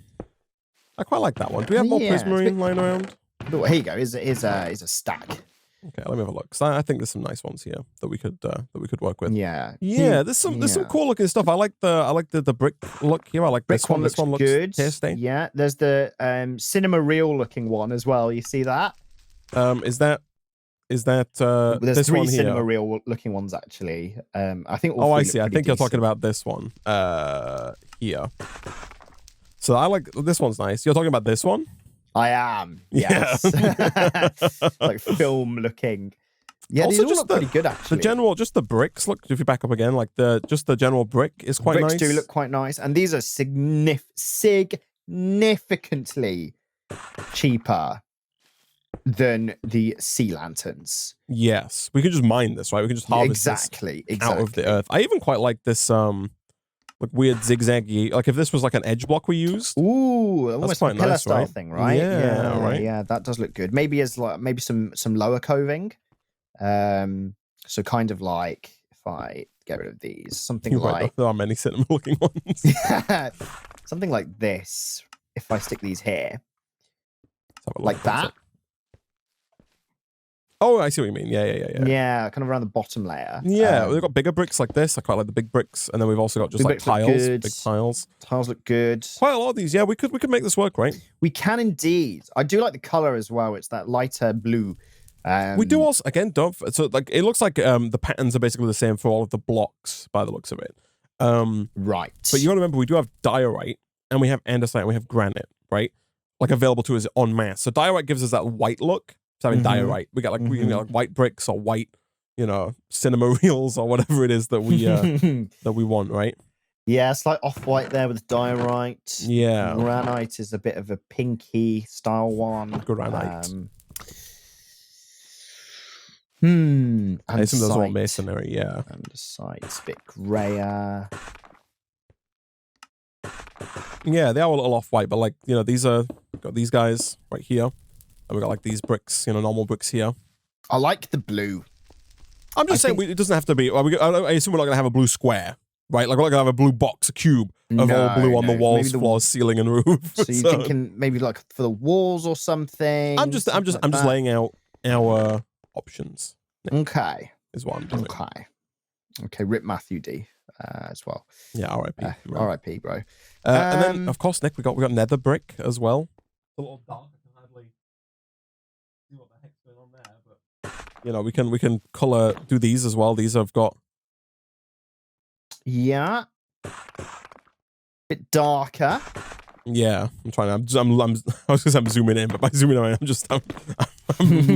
I quite like that one. Do we have more Prismarine lying around? Oh, here you go. Is a stack. Okay, let me have a look. I think there's some nice ones here that we could work with. Yeah. There's some cool looking stuff. I like the brick look here. I like brick this one. This one looks good. tasty. Yeah. There's the cinema real looking one as well. You see that? Is that there's this three one here? cinema real looking ones actually. I think. I see. I think you're talking about this one. Here. So I like this one's nice. You're talking about this one? I am. Yes. Yeah. Like film looking. Yeah, also, these all look pretty good actually. Just the bricks. Look, if you back up again, like the general brick is quite nice. Bricks do look quite nice, and these are significantly cheaper than the sea lanterns. Yes, we can just mine this, right? We can just harvest this out of the earth. I even quite like this like weird zigzaggy. Like if this was like an edge block we used. Ooh, almost quite a pillar nice, style right? thing, right? Yeah, right. Yeah, that does look good. Maybe as like maybe some lower coving. So kind of like if I get rid of these, something like there are many cinema looking ones. Something like this. If I stick these here, like that. Oh, I see what you mean. Yeah. Yeah, kind of around the bottom layer. Yeah, we've got bigger bricks like this. I quite like the big bricks, and then we've also got just like tiles, big tiles. Tiles look good. Quite a lot of these. Yeah, we could make this work, right? We can indeed. I do like the color as well. It's that lighter blue. We do also so like it looks like the patterns are basically the same for all of the blocks by the looks of it. Right. But you got to remember we do have diorite and we have andesite and we have granite, right? Like available to us en masse. So diorite gives us that white look. So having diorite, we can get like white bricks or white, cinema reels or whatever it is that we that we want, right? Yeah, it's like off-white there with diorite. Yeah. Granite is a bit of a pinky style one. Granite. I assume those are all masonry, yeah. Andesite's a bit grayer. Yeah, they are a little off-white, but like, these got these guys right here. And we got like these bricks, normal bricks here. I like the blue. I'm just saying it doesn't have to be. I assume we're not gonna have a blue square, right? Like we're not gonna have a blue box, a cube of all blue on the walls, floors, ceiling, and roof. So you're thinking maybe like for the walls or something. I'm just laying out our options. Okay, is what I'm doing. Okay. Rip Matthew D as well. Yeah, R.I.P. R.I.P. Bro. And then of course, Nick, we got nether brick as well. A little dark. See what the heck's going on there, but we can do these as well. These have got bit darker. Yeah, I'm trying. I was gonna say I'm zooming in, but by zooming in, I'm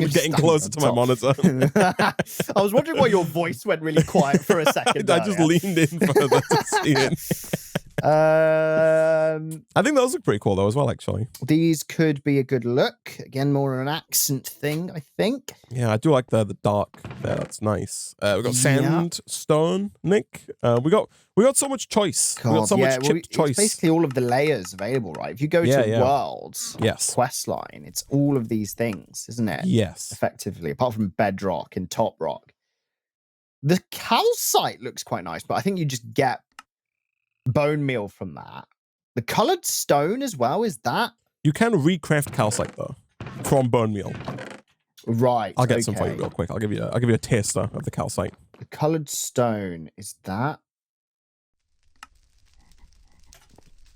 getting closer to my monitor. I was wondering why your voice went really quiet for a second. I just leaned in further to see it. I think those look pretty cool though as well, actually. These could be a good look. Again, more an accent thing, I think. Yeah, I do like the dark there. That's nice. We've got sand, stone, Nick. We got so much choice. We got so much chipped choice. It's basically all of the layers available, right? If you go to Worlds quest line, it's all of these things, isn't it? Yes. Effectively, apart from bedrock and top rock. The calcite looks quite nice, but I think you just get bone meal from that. The colored stone as well, is that? You can recraft calcite though from bone meal. Right. I'll get some for you real quick. I'll give you a taster of the calcite. The colored stone, is that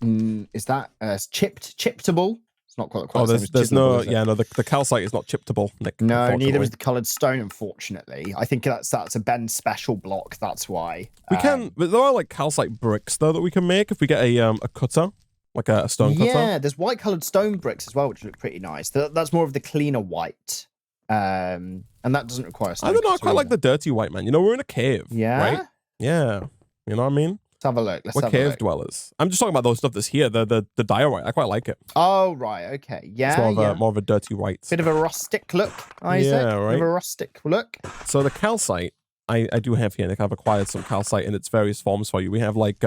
chippable? It's not quite. There's no. The calcite is not chippable, Nick. No, neither is the colored stone, unfortunately. I think that's a Ben special block. That's why we can. But there are like calcite bricks though that we can make if we get a cutter, like a stone cutter. Yeah, there's white colored stone bricks as well, which look pretty nice. That's more of the cleaner white, and that doesn't require. I don't know. I quite like the dirty white, man. We're in a cave. Yeah. Right. Yeah. You know what I mean? Let's have a look. We're cave dwellers. I'm just talking about those stuff that's here. The diorite. I quite like it. Oh right, okay, yeah. It's more of a dirty white. Bit of a rustic look, Isaac. Yeah, right. Bit of a rustic look. So the calcite, I do have here, Nick. I've acquired some calcite in its various forms for you. We have like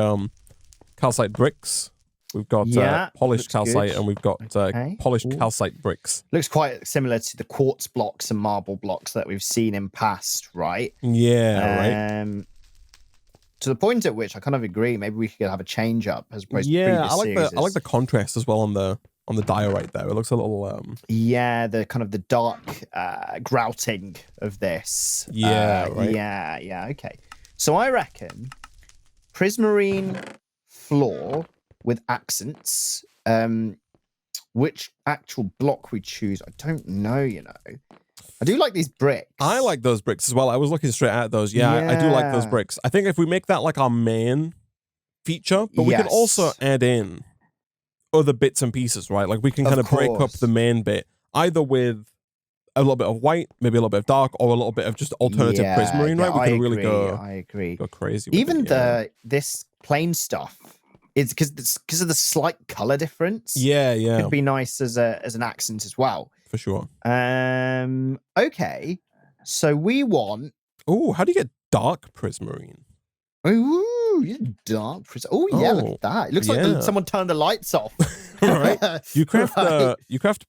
calcite bricks. We've got polished calcite, and we've got polished calcite bricks. Looks quite similar to the quartz blocks and marble blocks that we've seen in past, right? Yeah, right. To the point at which I kind of agree. Maybe we could have a change up as opposed to previous series. I like the contrast as well on the diorite there. It looks a little the kind of the dark grouting of this. Yeah, right. Yeah, okay. So I reckon Prismarine Floor with accents. Which actual block we choose, I don't know, I do like these bricks. I like those bricks as well. I was looking straight at those. Yeah, I do like those bricks. I think if we make that like our main feature, but we can also add in other bits and pieces, right? Like we can kind of break up the main bit, either with a little bit of white, maybe a little bit of dark, or a little bit of just alternative prismarine, right? We can really go crazy. Even this plain stuff. It's because of the slight color difference. Yeah. Could be nice as an accent as well. For sure. Okay. So we want... Oh, how do you get dark prismarine? Ooh, dark prismarine. Oh, yeah, look at that. It looks like someone turned the lights off. Right. You craft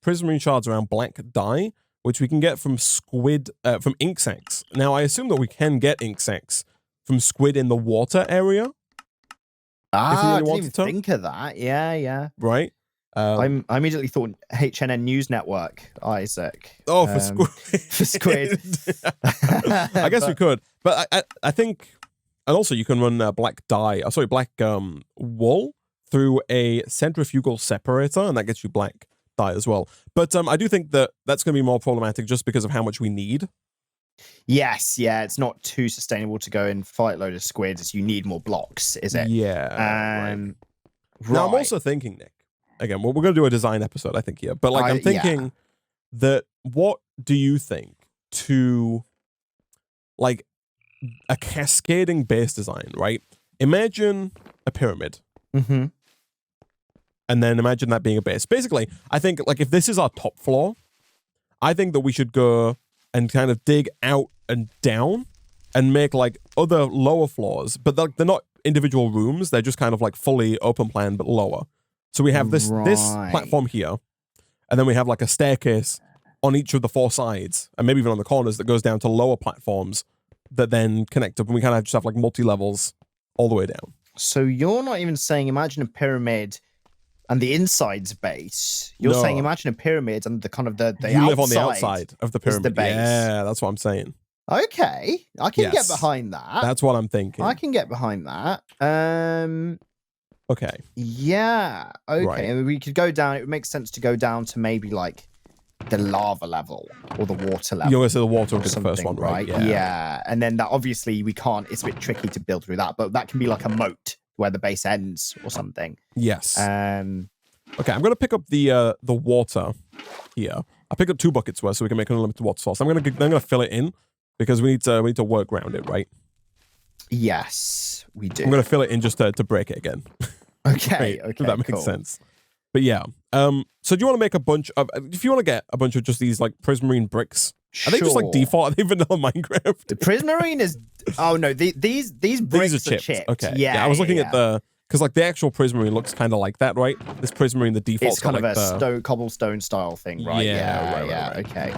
prismarine shards around black dye, which we can get from from ink sacs. Now, I assume that we can get ink sacs from squid in the water area. I didn't even think of that. Yeah. Right. I immediately thought HNN News Network, Isaac. Oh, for squid. For squid. I guess we could. But I think... And also, you can run black wool through a centrifugal separator, and that gets you black dye as well. But I do think that that's going to be more problematic just because of how much we need. Yes, yeah, it's not too sustainable to go and fight a load of squids. You need more blocks, is it? Yeah. Right. Now, I'm also thinking, Nick, again, we're going to do a design episode, I think, here. But like, I'm thinking that what do you think to like a cascading base design, right? Imagine a pyramid. Mm-hmm. And then imagine that being a base. Basically, I think like if this is our top floor, I think that we should go and kind of dig out and down and make like other lower floors, but they're not individual rooms. They're just kind of like fully open plan, but lower. So we have this platform here, and then we have like a staircase on each of the 4 sides, and maybe even on the corners that goes down to lower platforms that then connect up, and we kind of just have like multi-levels all the way down. So you're not even saying imagine a pyramid and the inside's base. You're saying imagine a pyramid and the kind of the you live on the outside of the pyramid. The base. Yeah, that's what I'm saying. Okay, I can get behind that. That's what I'm thinking. I can get behind that. Okay. Yeah. Okay. Right. And we could go down. It would make sense to go down to maybe like the lava level or the water level. You're going to say the water would be the first one, right? Yeah. And then that obviously we can't, it's a bit tricky to build through that, but that can be like a moat where the base ends or something. Yes. Okay, I'm going to pick up the water here. I picked up 2 buckets worth so we can make an unlimited water source. I'm going to fill it in because we need to work around it, right? Yes, we do. I'm going to fill it in just to break it again. Okay. Okay. If that makes sense. But yeah. So do you want to make a bunch of, if you want to get a bunch of just these like prismarine bricks, are they just like default? Are they vanilla Minecraft? The prismarine is, oh no, these bricks are chipped. Okay. Yeah, I was looking at because like the actual prismarine looks kind of like that, right? This prismarine, the default. It's kind of a cobblestone style thing, right? Yeah. Right. Okay.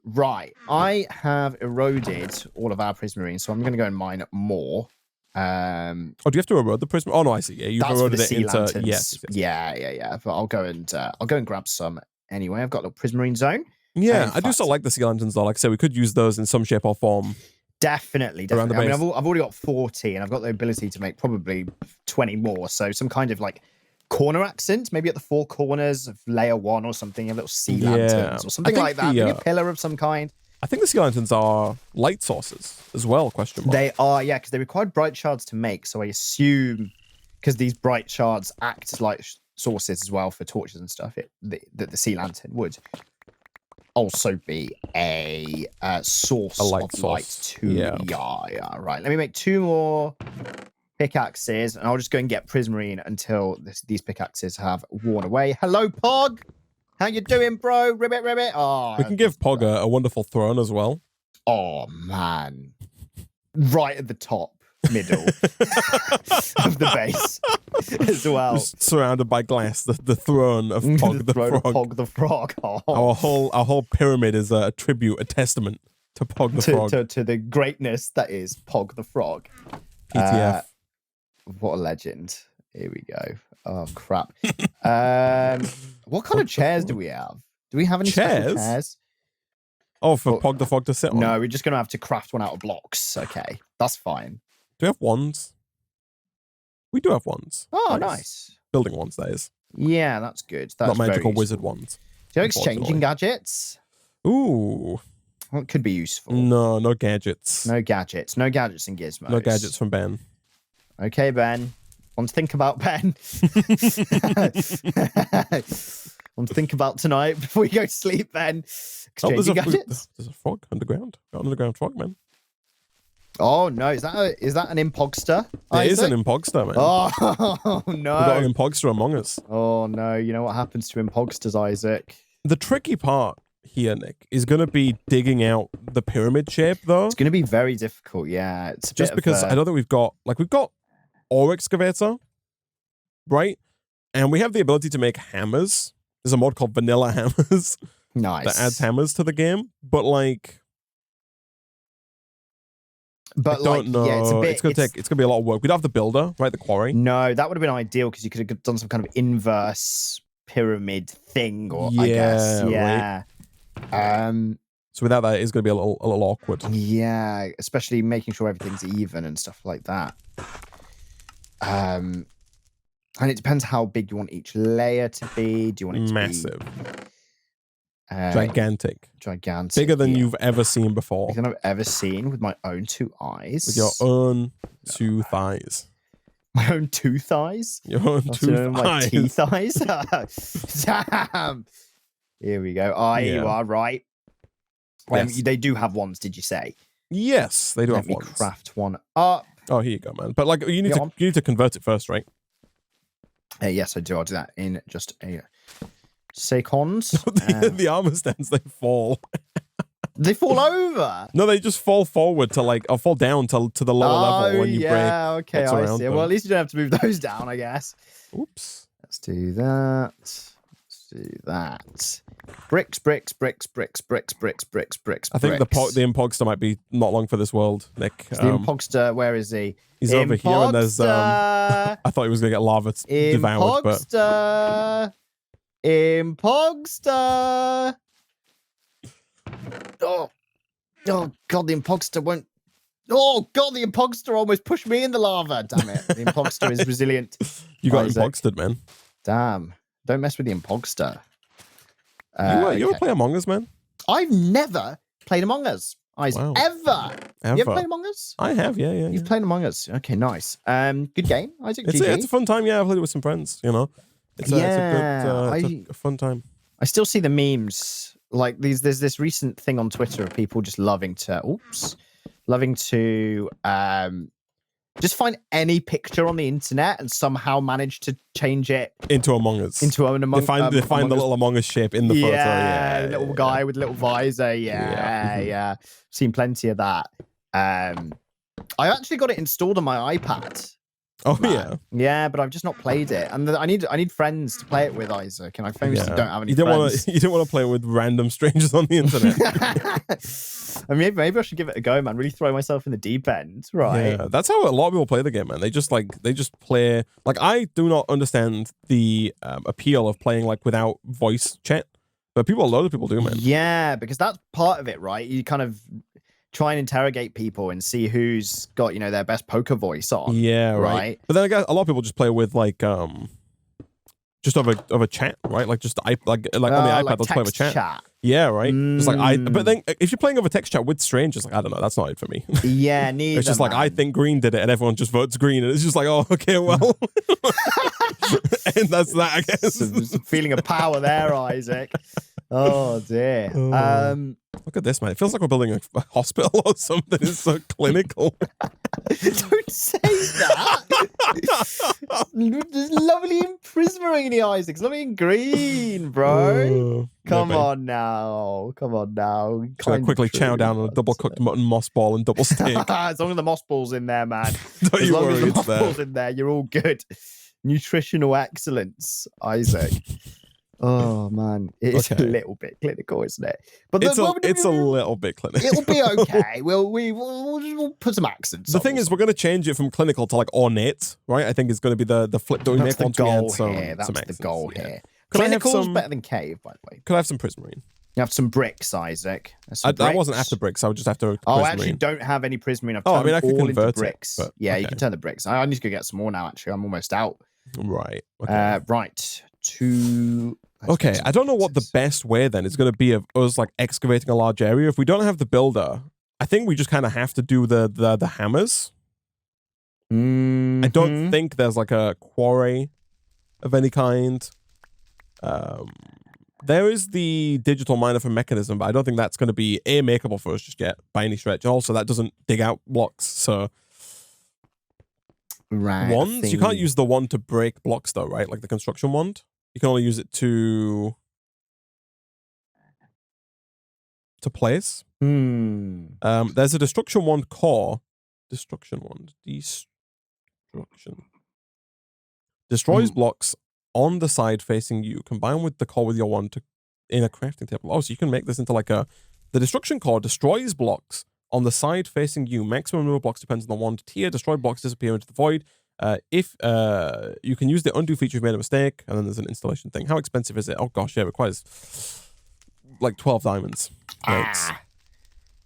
Right. I have eroded all of our prismarine, so I'm going to go and mine more. Do you have to erode the prism? Oh no, I see. Yeah, you've eroded it into yes. Yeah. But I'll go and grab some anyway. I've got a little prismarine zone. Yeah, I do still like the sea lanterns though. Like I said, we could use those in some shape or form. Definitely. I mean, I've already got 40, and I've got the ability to make probably 20 more. So some kind of like corner accent, maybe at the 4 corners of layer 1 or something. A little sea lanterns or something like that. Maybe a pillar of some kind. I think the sea lanterns are light sources as well, question mark. They are, yeah, because they required bright shards to make. So I assume, because these bright shards act as light sources as well for torches and stuff, that the sea lantern would also be a source of light too. Yeah, right. Let me make 2 more pickaxes, and I'll just go and get prismarine until these pickaxes have worn away. Hello, Pog! How you doing, bro? Ribbit. Oh, we can give Pog a wonderful throne as well. Oh, man. Right at the top, middle of the base as well. Just surrounded by glass, the throne of Pog the Frog. Pog the Frog. Oh. Our whole pyramid is a tribute, a testament to Pog the Frog. To the greatness that is Pog the Frog. PTF. What a legend. Here we go. Oh, crap. What kind of chairs do we have? Do we have any special chairs? Oh, for Pog the Frog to sit on? No, we're just going to have to craft one out of blocks. Okay, that's fine. Do we have wands? We do have wands. Oh, nice. Building wands, that is. Yeah, that's good. That's not magical wizard wands. Do you have exchanging gadgets? Ooh. Well, it could be useful. No gadgets. No gadgets. No gadgets and gizmos. No gadgets from Ben. Okay, Ben. Want to think about Ben? Want to think about tonight before you go to sleep, Ben? Exchanging gadgets. There's a frog underground. Got an underground frog, man. Oh no! Is that an impogster? It is an impogster, man. Oh no! We've got an impogster among us. Oh no! You know what happens to impogsters, Isaac? The tricky part here, Nick, is going to be digging out the pyramid shape, though. It's going to be very difficult, yeah. It's just because I don't think we've got ore excavator, right? And we have the ability to make hammers. There's a mod called Vanilla Hammers. Nice. That adds hammers to the game, but like, I don't know. Yeah, it's gonna be a lot of work. We'd have the builder, right? The quarry. No, that would have been ideal because you could have done some kind of inverse pyramid thing, or I guess, yeah. Right. So without that, it's gonna be a little awkward. Yeah, especially making sure everything's even and stuff like that. And it depends how big you want each layer to be. Do you want it to massive? Be gigantic. Bigger than you've ever seen before. Bigger than I've ever seen with my own 2 eyes. With your own 2 thighs. My own 2 thighs? Your own 2 thighs. My teeth eyes? Damn. Here we go. You are right. Yes. They do have ones, did you say? Yes, they do have ones. Let me craft one up. Oh, here you go, man. But like, you need to convert it first, right? Yes, I do. I'll do that in just a second. The armor stands, they fall. They fall over. No, they just fall forward to or fall down to the lower level when you break. Yeah, okay, I see. Them. Well, at least you don't have to move those down, I guess. Oops. Let's do that. Let's do that. Bricks. I think the Impogster might be not long for this world, Nick. The Impogster, where is he? He's over here, and there's I thought he was gonna get lava devoured, but Impogster. Oh God, the Impogster won't. Oh God, the Impogster almost pushed me in the lava. Damn it, the Impogster is resilient. You got Impogstered, man. Damn, don't mess with the Impogster. You ever play Among Us, man? I've never played Among Us. Ever. You ever played Among Us? I have, yeah. You've played Among Us. Okay, nice. Good game, Isaac. It's a fun time. Yeah, I played it with some friends. You know, it's a fun time. I still see the memes. Like there's this recent thing on Twitter of people just loving to just find any picture on the internet and somehow manage to change it into Among Us. Into an Among Us. They find the little Among Us shape in the photo. Yeah, little guy with little visor. Yeah. Seen plenty of that. I actually got it installed on my iPad. Oh yeah. Yeah, but I've just not played it, and I need friends to play it with, Isaac. And I famously don't have any friends. You don't want to play it with random strangers on the internet. I mean, maybe I should give it a go, man. Really throw myself in the deep end, right? Yeah, that's how a lot of people play the game, man. They just play. Like, I do not understand the appeal of playing without voice chat, but a lot of people do, man. Yeah, because that's part of it, right? You kind of try and interrogate people and see who's got their best poker voice on. Yeah, right. But then I guess a lot of people just play with just of a chat, right? Like just on the iPad, let's play with chat. Yeah, right. Just but then if you're playing over text chat with strangers, I don't know, that's not it for me. Yeah, neither. It's just I think green did it, and everyone just votes green, and it's just oh, okay, well, and that's that, I guess. Some feeling of power there, Isaac. Oh dear. Look at this, man. It feels like we're building a hospital or something. It's so clinical. Don't say that. It's lovely in Prismarine, Isaac. It's lovely in green, bro. Come on now. Gonna quickly chow down on a double cooked mutton moss ball and double steak. As long as the moss ball's in there, man. Don't you worry, as the moss ball's in there, you're all good. Nutritional excellence, Isaac. Oh man, it's a little bit clinical, isn't it? But it's a little bit clinical. It'll be okay. We'll put some accents. The thing is, we're going to change it from clinical to ornate, right? I think it's going to be the flip that we make once we add some That's the goal here. Clinical's better than cave, by the way. Could I have some Prismarine? You have some bricks, Isaac. I wasn't after bricks. I was just after Prismarine. I actually don't have any Prismarine. I mean, I could convert bricks. It, yeah, you can turn the bricks. I need to go get some more now. Actually, I'm almost out. Right. Okay. Right. Okay, I don't know what the best way then is going to be of us excavating a large area. If we don't have the builder, I think we just kind of have to do the hammers. Mm-hmm. I don't think there's a quarry of any kind. There is the digital miner for mechanism, but I don't think that's going to be makeable for us just yet by any stretch. And also, that doesn't dig out blocks, so wands. You can't use the wand to break blocks, though, right? Like the construction wand. You can only use it to to place. Hmm. There's a destruction wand core. Destruction wand. Destruction. Destroys blocks on the side facing you. Combine with the core with your wand in a crafting table. Oh, so you can make this into like a... The destruction core destroys blocks on the side facing you. Maximum number of blocks depends on the wand tier. Destroyed blocks disappear into the void. If you can use the undo feature if you made a mistake, and then there's an installation thing. How expensive is it? Oh gosh, yeah, it requires like 12 diamonds.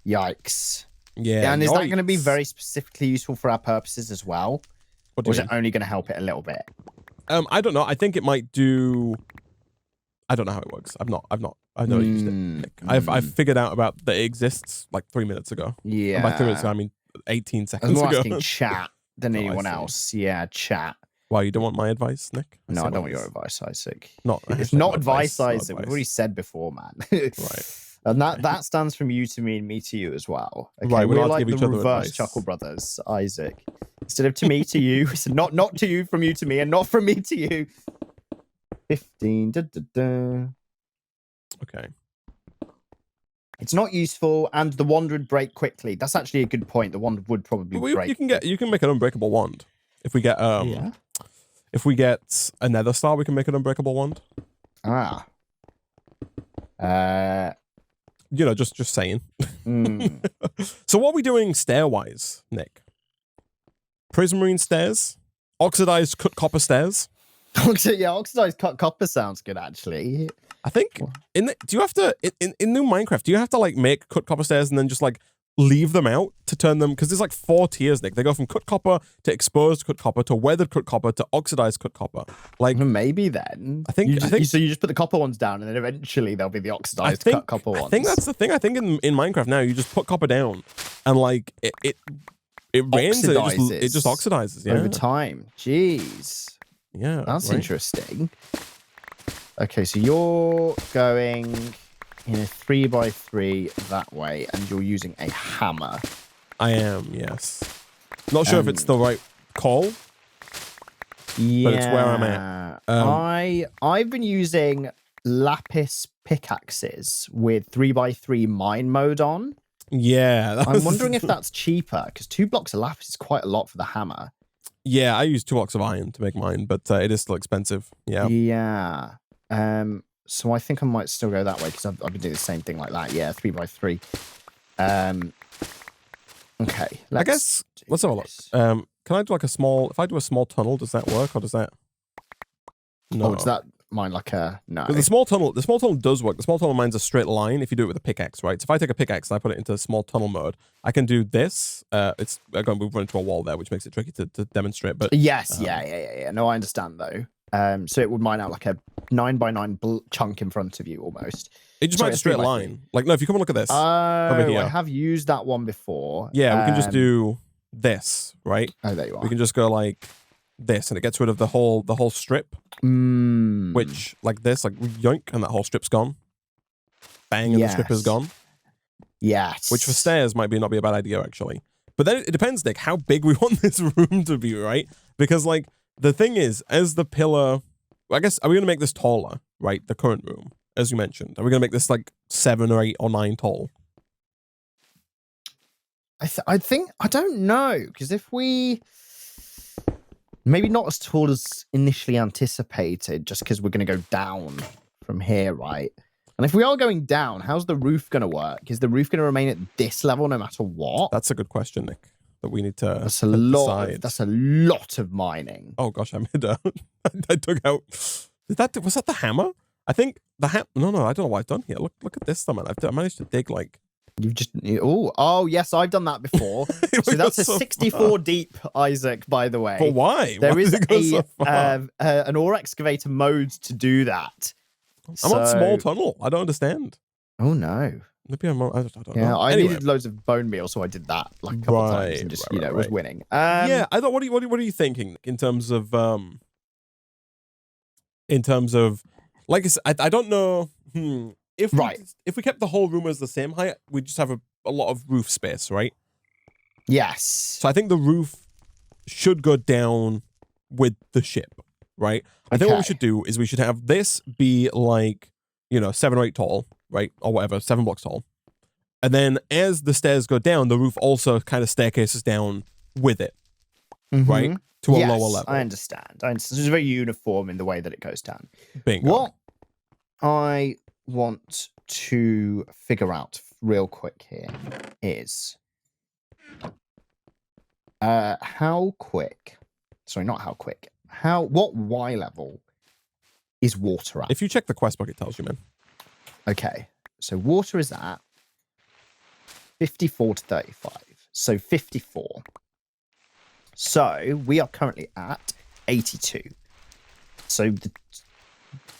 Yikes. Yeah. And is that going to be very specifically useful for our purposes as well? Or is it only going to help it a little bit? I don't know. I think it might do... I don't know how it works. I've never used it. Nick. I've figured out about that it exists like 3 minutes ago. Yeah. And by 3 minutes ago, I mean 18 seconds ago. I was more ago. asking chat than anyone else. Yeah, chat. Why, you don't want my advice, Nick? No, I don't want your advice, Isaac. It's not advice, Isaac. We've already said before, man. Right. And that stands from you to me and me to you as well. Okay? Right, we're allowed like to give each the other reverse advice. Chuckle Brothers, Isaac. Instead of to me to you, it's not to you from you to me, and not from me to you. 15. Okay. It's not useful, and the wand would break quickly. That's actually a good point. The wand would probably break. You can make an unbreakable wand. If we get if we get a nether star, we can make an unbreakable wand. Just saying. So what are we doing stair-wise, Nick? Prismarine stairs? Oxidized cut copper stairs? Yeah, oxidized cut copper sounds good, actually. I think do you have to in new Minecraft, do you have to like make cut copper stairs and then just like leave them out to turn them, because there's like 4 tiers, Nick. They go from cut copper to exposed cut copper to weathered cut copper to oxidized cut copper. Like maybe then. I think so you just put the copper ones down and then eventually there'll be the oxidized cut copper ones. I think that's the thing. I think in Minecraft now you just put copper down and like it rains, it just oxidizes over time. Jeez. Yeah. That's interesting. Okay, so you're going in a 3x3 that way, and you're using a hammer. I am, yes. Not sure if it's the right call. Yeah, but it's where I'm at. I've been using lapis pickaxes with 3x3 mine mode on. Yeah. I'm wondering if that's cheaper, because 2 blocks of lapis is quite a lot for the hammer. Yeah, I use 2 blocks of iron to make mine, but it is still expensive. Yeah. Yeah. So I think I might still go that way, because I've been doing the same thing like that. Yeah, 3x3. Okay. Let's have a look. Can I do like a small... If I do a small tunnel, does that work, or does that... No. Oh, does that mine like a... No. The small tunnel does work. The small tunnel mine's a straight line if you do it with a pickaxe, right? So if I take a pickaxe and I put it into small tunnel mode, I can do this. It's going to move into a wall there, which makes it tricky to demonstrate. But yes, yeah. No, I understand though. So it would mine out like a 9x9 chunk in front of you almost. It just mines a straight line. Like, no, if you come and look at this over here. I have used that one before. Yeah, we can just do this, right? Oh, there you are. We can just go like this, and it gets rid of the whole strip. Which, like this, like yoink, and that whole strip's gone. Bang, and the strip is gone. Yes. Which for stairs might not be a bad idea, actually. But then it depends, Nick, how big we want this room to be, right? Because, like, the thing is, as the pillar... I guess, are we going to make this taller, right? The current room, as you mentioned. Are we going to make this, like, 7 or 8 or 9 tall? I think... I don't know, because if we... Maybe not as tall as initially anticipated, just because we're going to go down from here, right? And if we are going down, how's the roof going to work? Is the roof going to remain at this level no matter what? That's a good question, Nick, that we need to That's a lot. That's a lot of mining. Oh gosh, I made I took out. Was that the hammer? I think the hammer. No, I don't know what I've done here. Look at this, man. I managed to dig like. Oh yes, I've done that before. So that's a 64 deep, Isaac, by the way. But why? There is an ore excavator mode to do that. I'm on small tunnel. I don't understand. Oh no. Maybe I don't know. Yeah, I needed loads of bone meal, so I did that like a couple of times and just was winning. Yeah, I thought. What are you thinking in terms of like I said, I don't know. If we kept the whole room as the same height, we just have a lot of roof space, right? Yes. So I think the roof should go down with the ship, right? I think what we should do is we should have this be like, 7 or 8 tall, right? Or whatever, 7 blocks tall. And then as the stairs go down, the roof also kind of staircases down with it, right? To a lower level. I understand. It's very uniform in the way that it goes down. Bingo. What I want to figure out real quick here is how quick, sorry, not how quick, what Y level is water at? If you check the quest book, it tells you, man. Okay, so water is at 54 to 35, so 54. So we are currently at 82. So the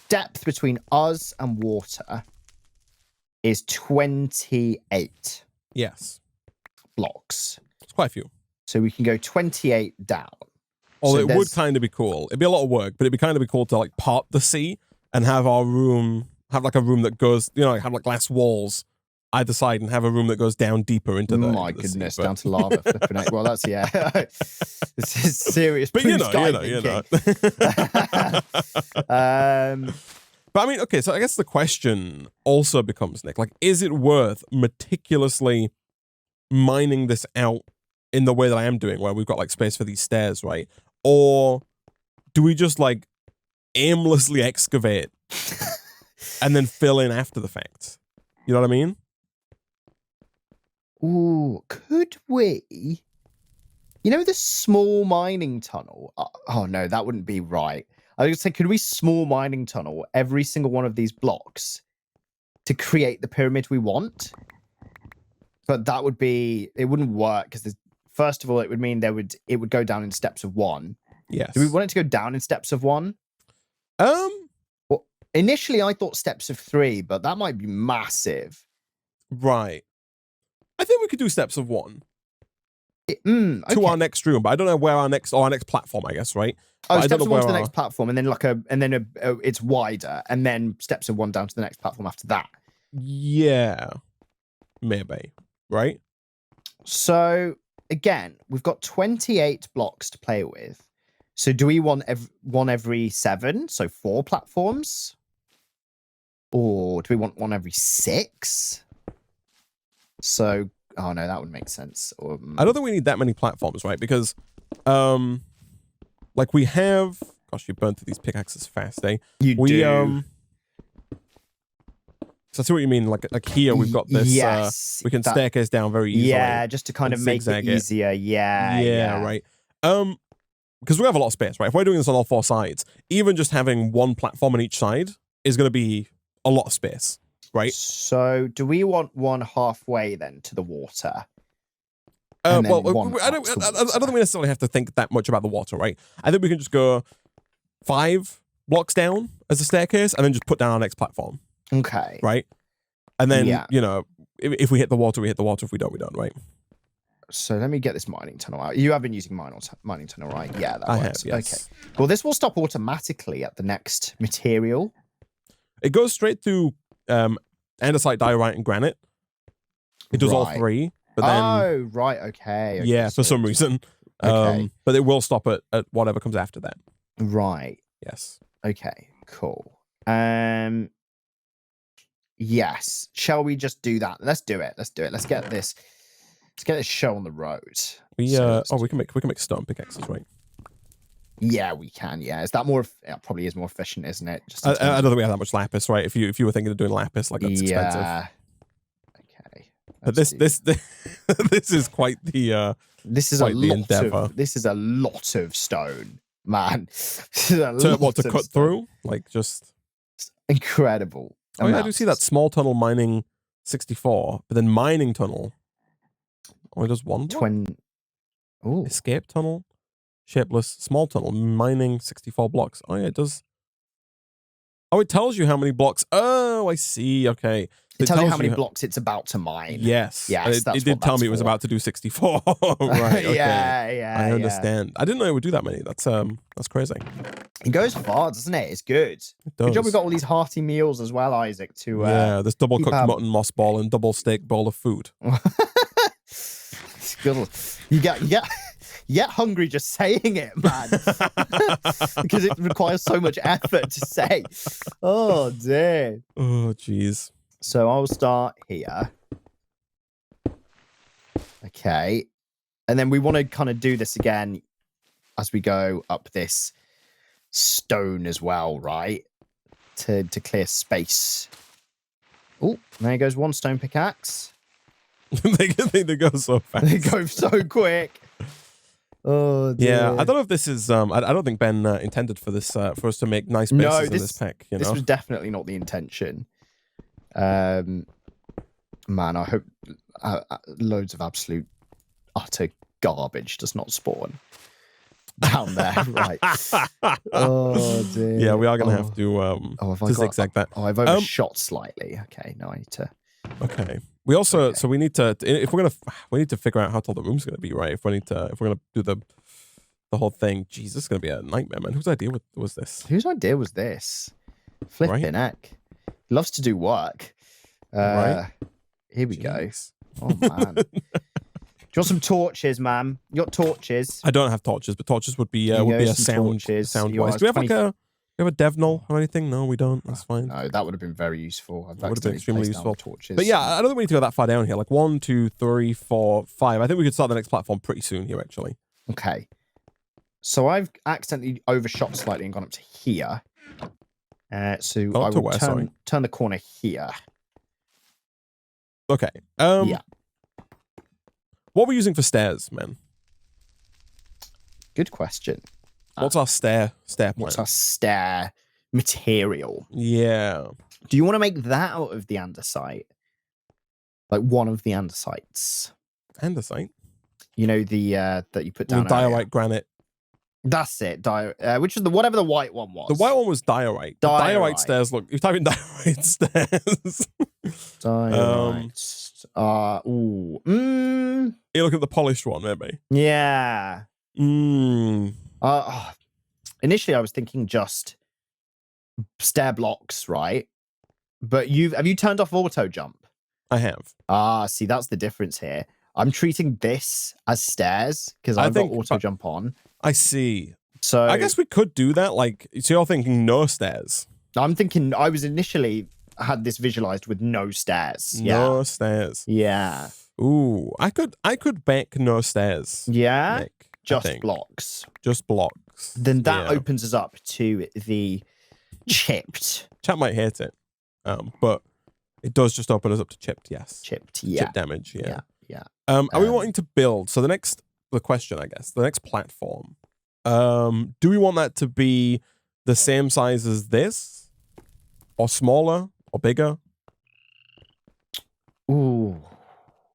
depth between us and water is 28. Yes. Blocks. It's quite a few. So we can go 28 down. Although it would kind of be cool. It'd be a lot of work, but it'd be kind of be cool to like part the sea and have our room, have like a room that goes, you know, have like glass walls either side and have a room that goes down deeper into the My goodness, sea, down to lava. Well, that's, yeah. This is serious. But you know. But I mean, okay, so I guess the question also becomes, Nick, like, is it worth meticulously mining this out in the way that I am doing, where we've got like space for these stairs, right? Or do we just like aimlessly excavate and then fill in after the fact? You know what I mean? Ooh, could we? You know the small mining tunnel? Oh no, that wouldn't be right. I was going to say, could we small mining tunnel every single one of these blocks to create the pyramid we want? But that would be, it wouldn't work because first of all, it would mean it would go down in steps of 1. Yes. Do we want it to go down in steps of 1? Well, initially I thought steps of 3, but that might be massive. Right. I think we could do steps of 1. Okay. To our next room, but I don't know where our next platform, I guess, right? Oh, steps of 1 to the next platform, and then it's wider, and then steps of 1 down to the next platform after that. Yeah, maybe, right? So again, we've got 28 blocks to play with. So do we want one every 7? So 4 platforms, or do we want one every 6? So, oh no, that would make sense. I don't think we need that many platforms, right? Because, like we have, gosh, you burned through these pickaxes fast, eh? You do. So I see what you mean. Like here, we've got this. Yes, we can staircase down very easily. Yeah, just to kind of make it easier. Yeah, right. Because we have a lot of space, right? If we're doing this on all 4 sides, even just having one platform on each side is going to be a lot of space. Right. So, do we want one halfway then to the water? Well, I don't think we necessarily have to think that much about the water, right? I think we can just go 5 blocks down as a staircase, and then just put down our next platform. Okay. Right. And then you know, if we hit the water, we hit the water. If we don't, we don't. Right. So let me get this mining tunnel out. You have been using mining tunnel, right? Yeah, that works. Have, yes. Okay. Well, this will stop automatically at the next material. It goes straight through andesite, diorite, and granite. It does all 3, but then right, okay. Yeah, for some reason. Okay. But it will stop at whatever comes after that. Right. Yes. Okay. Cool. Yes. Shall we just do that? Let's do it. Let's get this. Let's get this show on the road. We can make stone pickaxes, right? Yeah, we can. Yeah, is that more? It probably is more efficient, isn't it? Just I don't think we have that much lapis, right? If you were thinking of doing lapis, like that's expensive. Okay. But this is quite the this is quite a lot endeavor. This is a lot of stone, man. To cut through, like just it's incredible. Oh yeah, I do see that small tunnel mining 64, but then mining tunnel only does 1 block. Escape tunnel. Shapeless small tunnel mining 64 blocks. Oh yeah, it does. Oh, it tells you how many blocks. Oh, I see. Okay, it tells you how many blocks it's about to mine. Yes. It did tell me it was about to do 64. Right. Okay. Yeah. I understand. I didn't know it would do that many. That's crazy. It goes far, doesn't it? It's good. It does. Good job we got all these hearty meals as well, Isaac. This double cooked mutton moss ball and double steak bowl of food. It's good. You get hungry just saying it, man. Because it requires so much effort to say. Oh, dear. Oh, jeez. So I'll start here. Okay. And then we want to kind of do this again as we go up this stone as well, right? To clear space. Oh, there goes one stone pickaxe. they go so fast. They go so quick. Oh, dear. Yeah, I don't know if this is. I don't think Ben intended for this for us to make nice bases in this pack. You know? This was definitely not the intention. Man, I hope loads of absolute utter garbage does not spawn down there. Right. Oh dear. Yeah, we are gonna have to zigzag that. Oh, I've overshot slightly. Okay, now I need to. Okay. We also so we need to if we're we need to figure out how tall the room's gonna be, right? If we're gonna do the whole thing. Jeez, this is gonna be a nightmare, man. Whose idea was this? Whose idea was this? Flipping heck. Loves to do work. Right. Here we go. Oh man. Do you want some torches, man? You got torches? I don't have torches, but torches would be a sound wise. Do we have a dev null or anything? No, we don't. That's fine. No, that would have been very useful. That would have been extremely useful. Torches. But yeah, I don't think we need to go that far down here. Like 1, 2, 3, 4, 5. I think we could start the next platform pretty soon here, actually. Okay. So I've accidentally overshot slightly and gone up to here. So I will turn the corner here. Okay. Yeah. What are we using for stairs, man? Good question. What's our stair plan? What's our stair material? Yeah. Do you want to make that out of the andesite? Like one of the andesites. Andesite? You know, the that you put down. Diorite granite. That's it. Which is whatever the white one was. The white one was diorite. Diorite stairs. Look, you type in diorite stairs. Diorite. You look at the polished one, maybe. Yeah. Initially, I was thinking just stair blocks, right? But have you turned off auto jump? I have. See, that's the difference here. I'm treating this as stairs because I've got auto jump on. I see. So I guess we could do that. Like, so you're thinking no stairs. I'm thinking I was initially had this visualized with no stairs. No stairs. Yeah. Ooh, I could back no stairs. Yeah. Nick, just blocks. Just blocks. Then that opens us up to the chipped. Chat might hate it, but it does just open us up to chipped. Yes. Chipped. Yeah. Chip damage. Yeah. Yeah. Are we wanting to build? So the question, I guess, the next platform. Do we want that to be the same size as this, or smaller, or bigger? Ooh.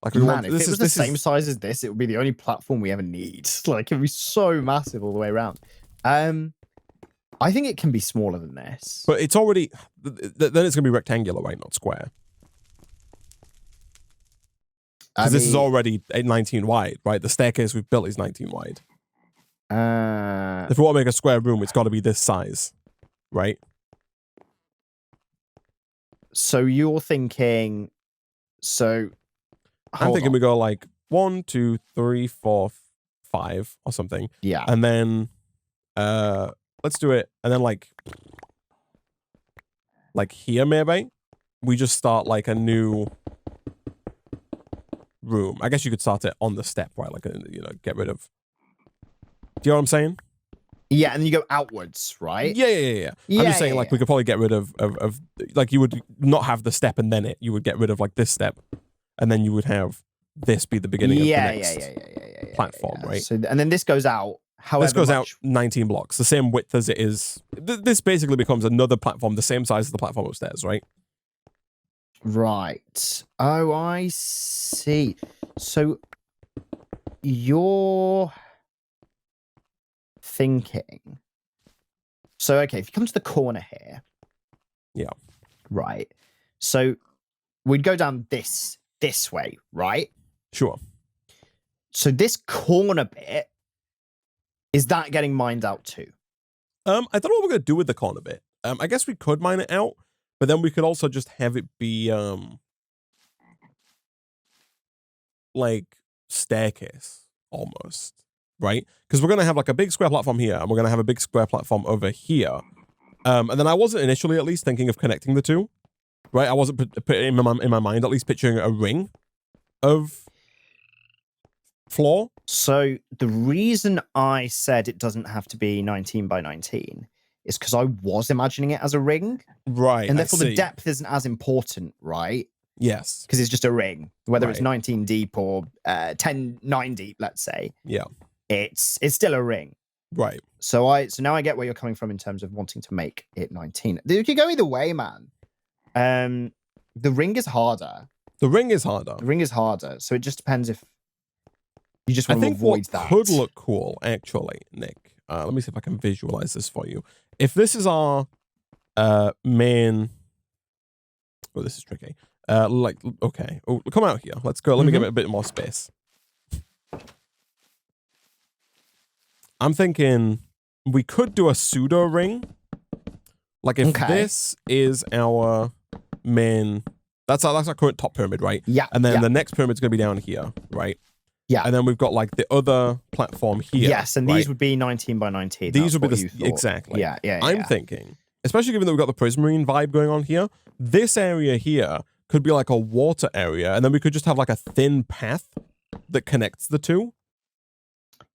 Like if it was the same size as this, it would be the only platform we ever need. Like, it'd be so massive all the way around. I think it can be smaller than this. But it's already... Then it's going to be rectangular, right? Not square. Because this is already 19 wide, right? The staircase we've built is 19 wide. If we want to make a square room, it's got to be this size, right? So you're thinking... I'm thinking we go like 1, 2, 3, 4, 5 or something. Yeah. And then let's do it. And then like here maybe we just start like a new room. I guess you could start it on the step, right? Like, get rid of. Do you know what I'm saying? Yeah, and you go outwards, right? Yeah. I'm just saying, we could probably get rid of like, you would not have the step and then you would get rid of like this step, and then you would have this be the beginning of the next platform, right? So, and then this goes out. However, this goes out 19 blocks, the same width as it is. This basically becomes another platform, the same size as the platform upstairs, right? Right. Oh, I see. So you're thinking. So, okay, if you come to the corner here. Yeah. Right. So we'd go down this way, right? Sure. So this corner bit, is that getting mined out too? I don't know what we're going to do with the corner bit. I guess we could mine it out, but then we could also just have it be like staircase almost, right? Because we're going to have like a big square platform here, and we're going to have a big square platform over here. And then I wasn't initially, at least, thinking of connecting the two, right? I wasn't in my mind, at least, picturing a ring of floor? So the reason I said it doesn't have to be 19 by 19 is because I was imagining it as a ring. Right. And therefore the depth isn't as important, right? Yes. Because it's just a ring. Whether it's 19 deep or 9 deep, let's say. Yeah. It's still a ring. Right. So now I get where you're coming from in terms of wanting to make it 19. You could go either way, man. The ring is harder. The ring is harder. The ring is harder. So it just depends if you just want to avoid that. Could look cool, actually, Nick. Let me see if I can visualize this for you. If this is our main... Oh, this is tricky. Okay. Oh, come out here. Let's go. Let me give it a bit more space. I'm thinking we could do a pseudo ring. Like if this is our main... That's our current top pyramid, right? Yeah. And then the next pyramid's going to be down here, right? Yeah. And then we've got like the other platform here. Yes, and these would be 19 by 19. These would be exactly. Yeah. I'm thinking, especially given that we've got the Prismarine vibe going on here, this area here could be like a water area, and then we could just have like a thin path that connects the two.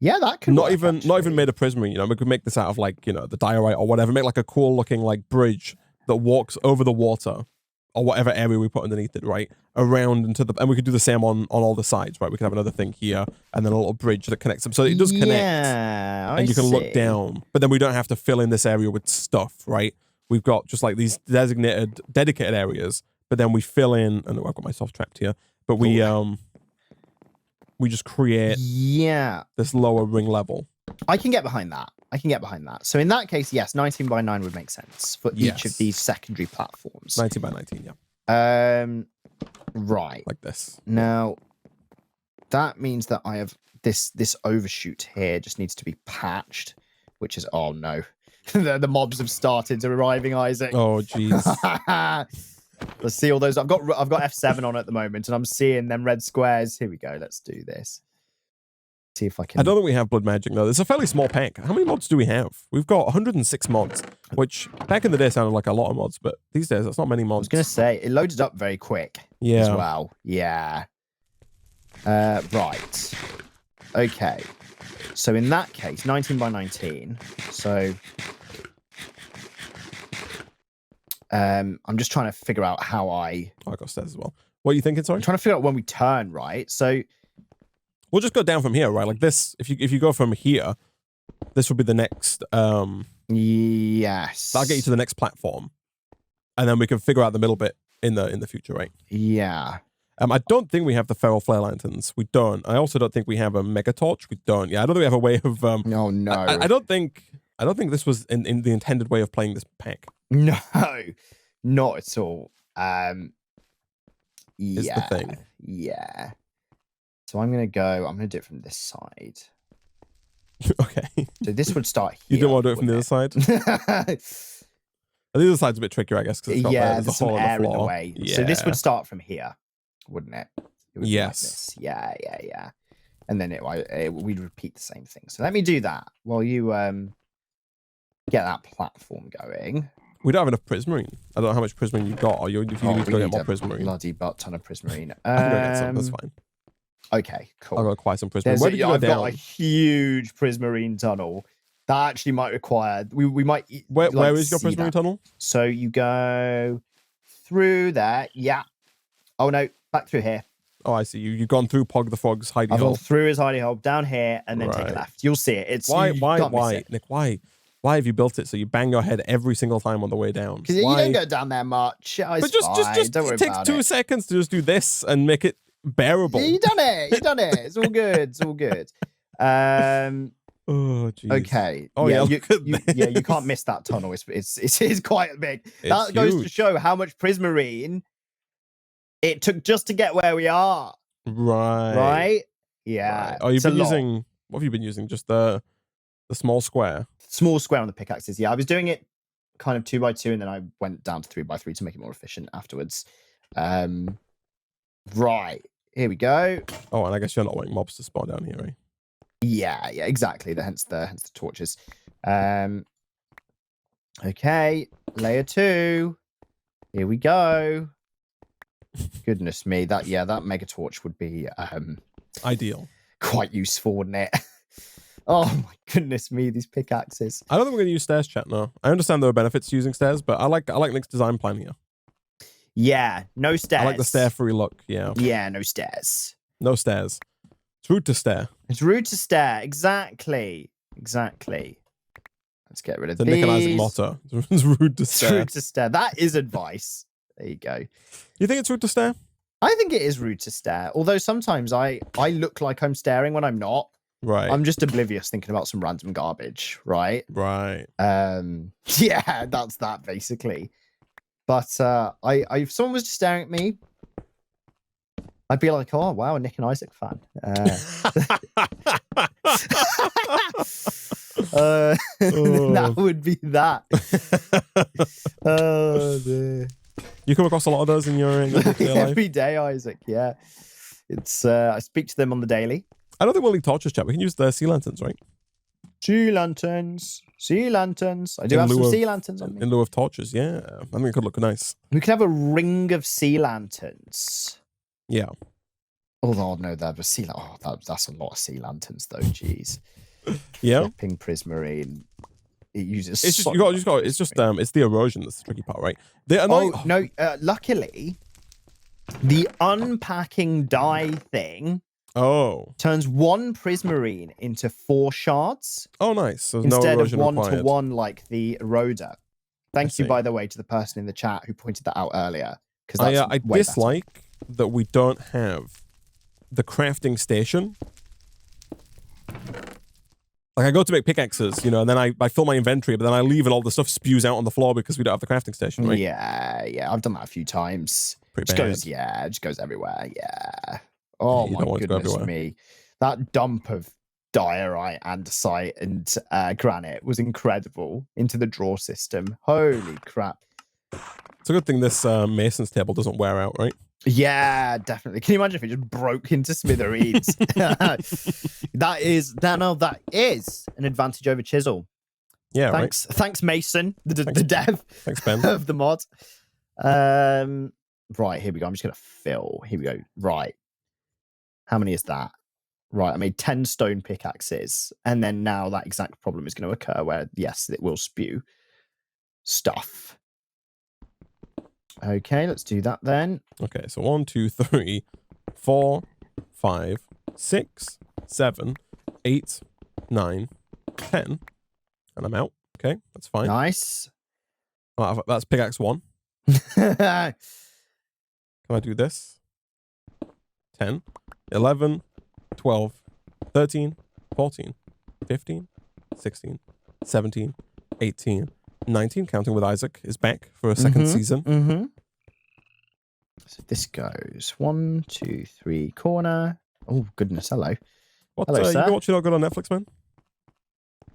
Yeah, that could not even made of Prismarine. You know, we could make this out of like, you know, the diorite or whatever. Make like a cool looking like bridge that walks over the water or whatever area we put underneath it, right? Around into the, and we could do the same on all the sides, right? We could have another thing here and then a little bridge that connects them. So it does connect. Yeah, and you can look down, but then we don't have to fill in this area with stuff, right? We've got just like these dedicated areas, but then we fill in, and I've got myself trapped here, but we just create this lower ring level. I can get behind that. So in that case, yes, 19 by 9 would make sense for each of these secondary platforms. 19 by 19, yeah. Right. Like this. Now, that means that I have this overshoot here just needs to be patched, which is, oh no. the mobs have started arriving, Isaac. Oh, jeez. Let's see all those. I've got F7 on at the moment, and I'm seeing them red squares. Here we go. Let's do this. See if I can. I don't think we have blood magic though. It's a fairly small pack. How many mods do we have? We've got 106 mods, which back in the day sounded like a lot of mods, but these days that's not many mods. I was gonna say it loaded up very quick. As well. Yeah. Right. Okay. So in that case, 19 by 19. So I'm just trying to figure out how I got stairs as well. What are you thinking, sorry? I'm trying to figure out when we turn, right? So we'll just go down from here, right? Like this, if you go from here, this will be the next yes. That'll get you to the next platform. And then we can figure out the middle bit in the future, right? Yeah. I don't think we have the feral flare lanterns. We don't. I also don't think we have a mega torch. We don't. Yeah, I don't think we have a way of oh no. I don't think this was in the intended way of playing this pack. No, not at all. Is the thing. Yeah. So I'm gonna do it from this side. Okay. So this would start here. You don't want to do it from the other side? The other side's a bit trickier, I guess, because there's some air in the way. Yeah. So this would start from here, wouldn't it? It would yes. Be like this. Yeah. And then we'd repeat the same thing. So let me do that while you get that platform going. We don't have enough Prismarine. I don't know how much Prismarine you've got, or if you need to go get more Prismarine. Bloody butt ton of Prismarine. I can go get some, that's fine. Okay, cool. I'll go acquire some Prismarine. Where did you go down? I've got a huge Prismarine tunnel. That actually might require... We might... Where is your Prismarine tunnel? So you go through there. Yeah. Oh, no. Back through here. Oh, I see. You've gone through Pog the Frog's hidey hole. I've gone through his hidey hole, down here, and then take a left. You'll see it. It's Why, Nick? Why have you built it so you bang your head every single time on the way down? Because you don't go down there much. But just don't worry about it. It takes 2 seconds to just do this and make it bearable. Yeah, you done it. It's all good. Oh, jeez. Okay. Oh, yeah. You can't miss that tunnel. It's quite big. That goes to show how much Prismarine it took just to get where we are. Right. Yeah. Right. Oh, you've been using... What have you been using? Just the small square? Small square on the pickaxes. Yeah, I was doing it kind of 2x2, and then I went down to 3x3 to make it more efficient afterwards. Right. Here we go. Oh, and I guess you're not wanting mobs to spawn down here, right? Yeah, exactly. Hence the torches. Okay, layer 2. Here we go. Goodness me, that mega torch would be ideal. quite useful, wouldn't it? Oh my goodness me, these pickaxes. I don't think we're going to use stairs, chat. No, I understand there are benefits to using stairs, but I like Nick's design plan here. Yeah, no stairs. I like the stair-free look. Yeah. Yeah, no stairs. No stairs. It's rude to stare. It's rude to stare. Exactly. Let's get rid of the these. Nick and Isaac motto. It's rude to stare. It's rude to stare. That is advice. There you go. You think it's rude to stare? I think it is rude to stare. Although sometimes I look like I'm staring when I'm not. Right. I'm just oblivious thinking about some random garbage, right? Right. Yeah, that's that basically. But if someone was just staring at me, I'd be like, oh wow, a Nick and Isaac fan. That would be that. Oh dear. You come across a lot of those in your every day, Isaac. Yeah, it's I speak to them on the daily. I don't think we'll need torches, chat. We can use the sea lanterns, right? Sea lanterns. I do have some sea lanterns on me. In lieu of torches, yeah. I think it could look nice. We could have a ring of sea lanterns. Yeah. Although no, there's a sea. Oh, that's a lot of sea lanterns, though. Jeez. Yeah. Flipping Prismarine. It uses. It's just it's the erosion that's the tricky part, right? No. Luckily, the unpacking die thing. Turns 1 Prismarine into 4 shards. Oh, nice. So instead no of 1-to-1 like the eroder. Thank you, by the way, to the person in the chat who pointed that out earlier. Because I dislike that we don't have the crafting station. Like I go to make pickaxes, and then I fill my inventory, but then I leave and all the stuff spews out on the floor because we don't have the crafting station, right? Yeah. I've done that a few times. Pretty bad. It just goes everywhere. Yeah. Oh my goodness me. That dump of diorite, andesite, and granite was incredible into the drawer system. Holy crap. It's a good thing this mason's table doesn't wear out, right? Yeah, definitely. Can you imagine if it just broke into smithereens? That is an advantage over chisel. Yeah, Thanks, Mason, the dev. Thanks, Ben. Of the mod. Right, here we go. I'm just going to fill. Here we go. Right. How many is that? Right, I made 10 stone pickaxes. And then now that exact problem is going to occur where, yes, it will spew stuff. Okay, let's do that then. Okay, so 1, 2, 3, 4, 5, 6, 7, 8, 9, 10. And I'm out. Okay, that's fine. Nice. That's pickaxe 1. Can I do this? 10, 11, 12, 13, 14, 15, 16, 17, 18, 19, counting with Isaac, is back for a second season. So this goes 1, 2, 3, corner. Oh, goodness. Hello. Hello, sir. You been watching Not Good on Netflix, man?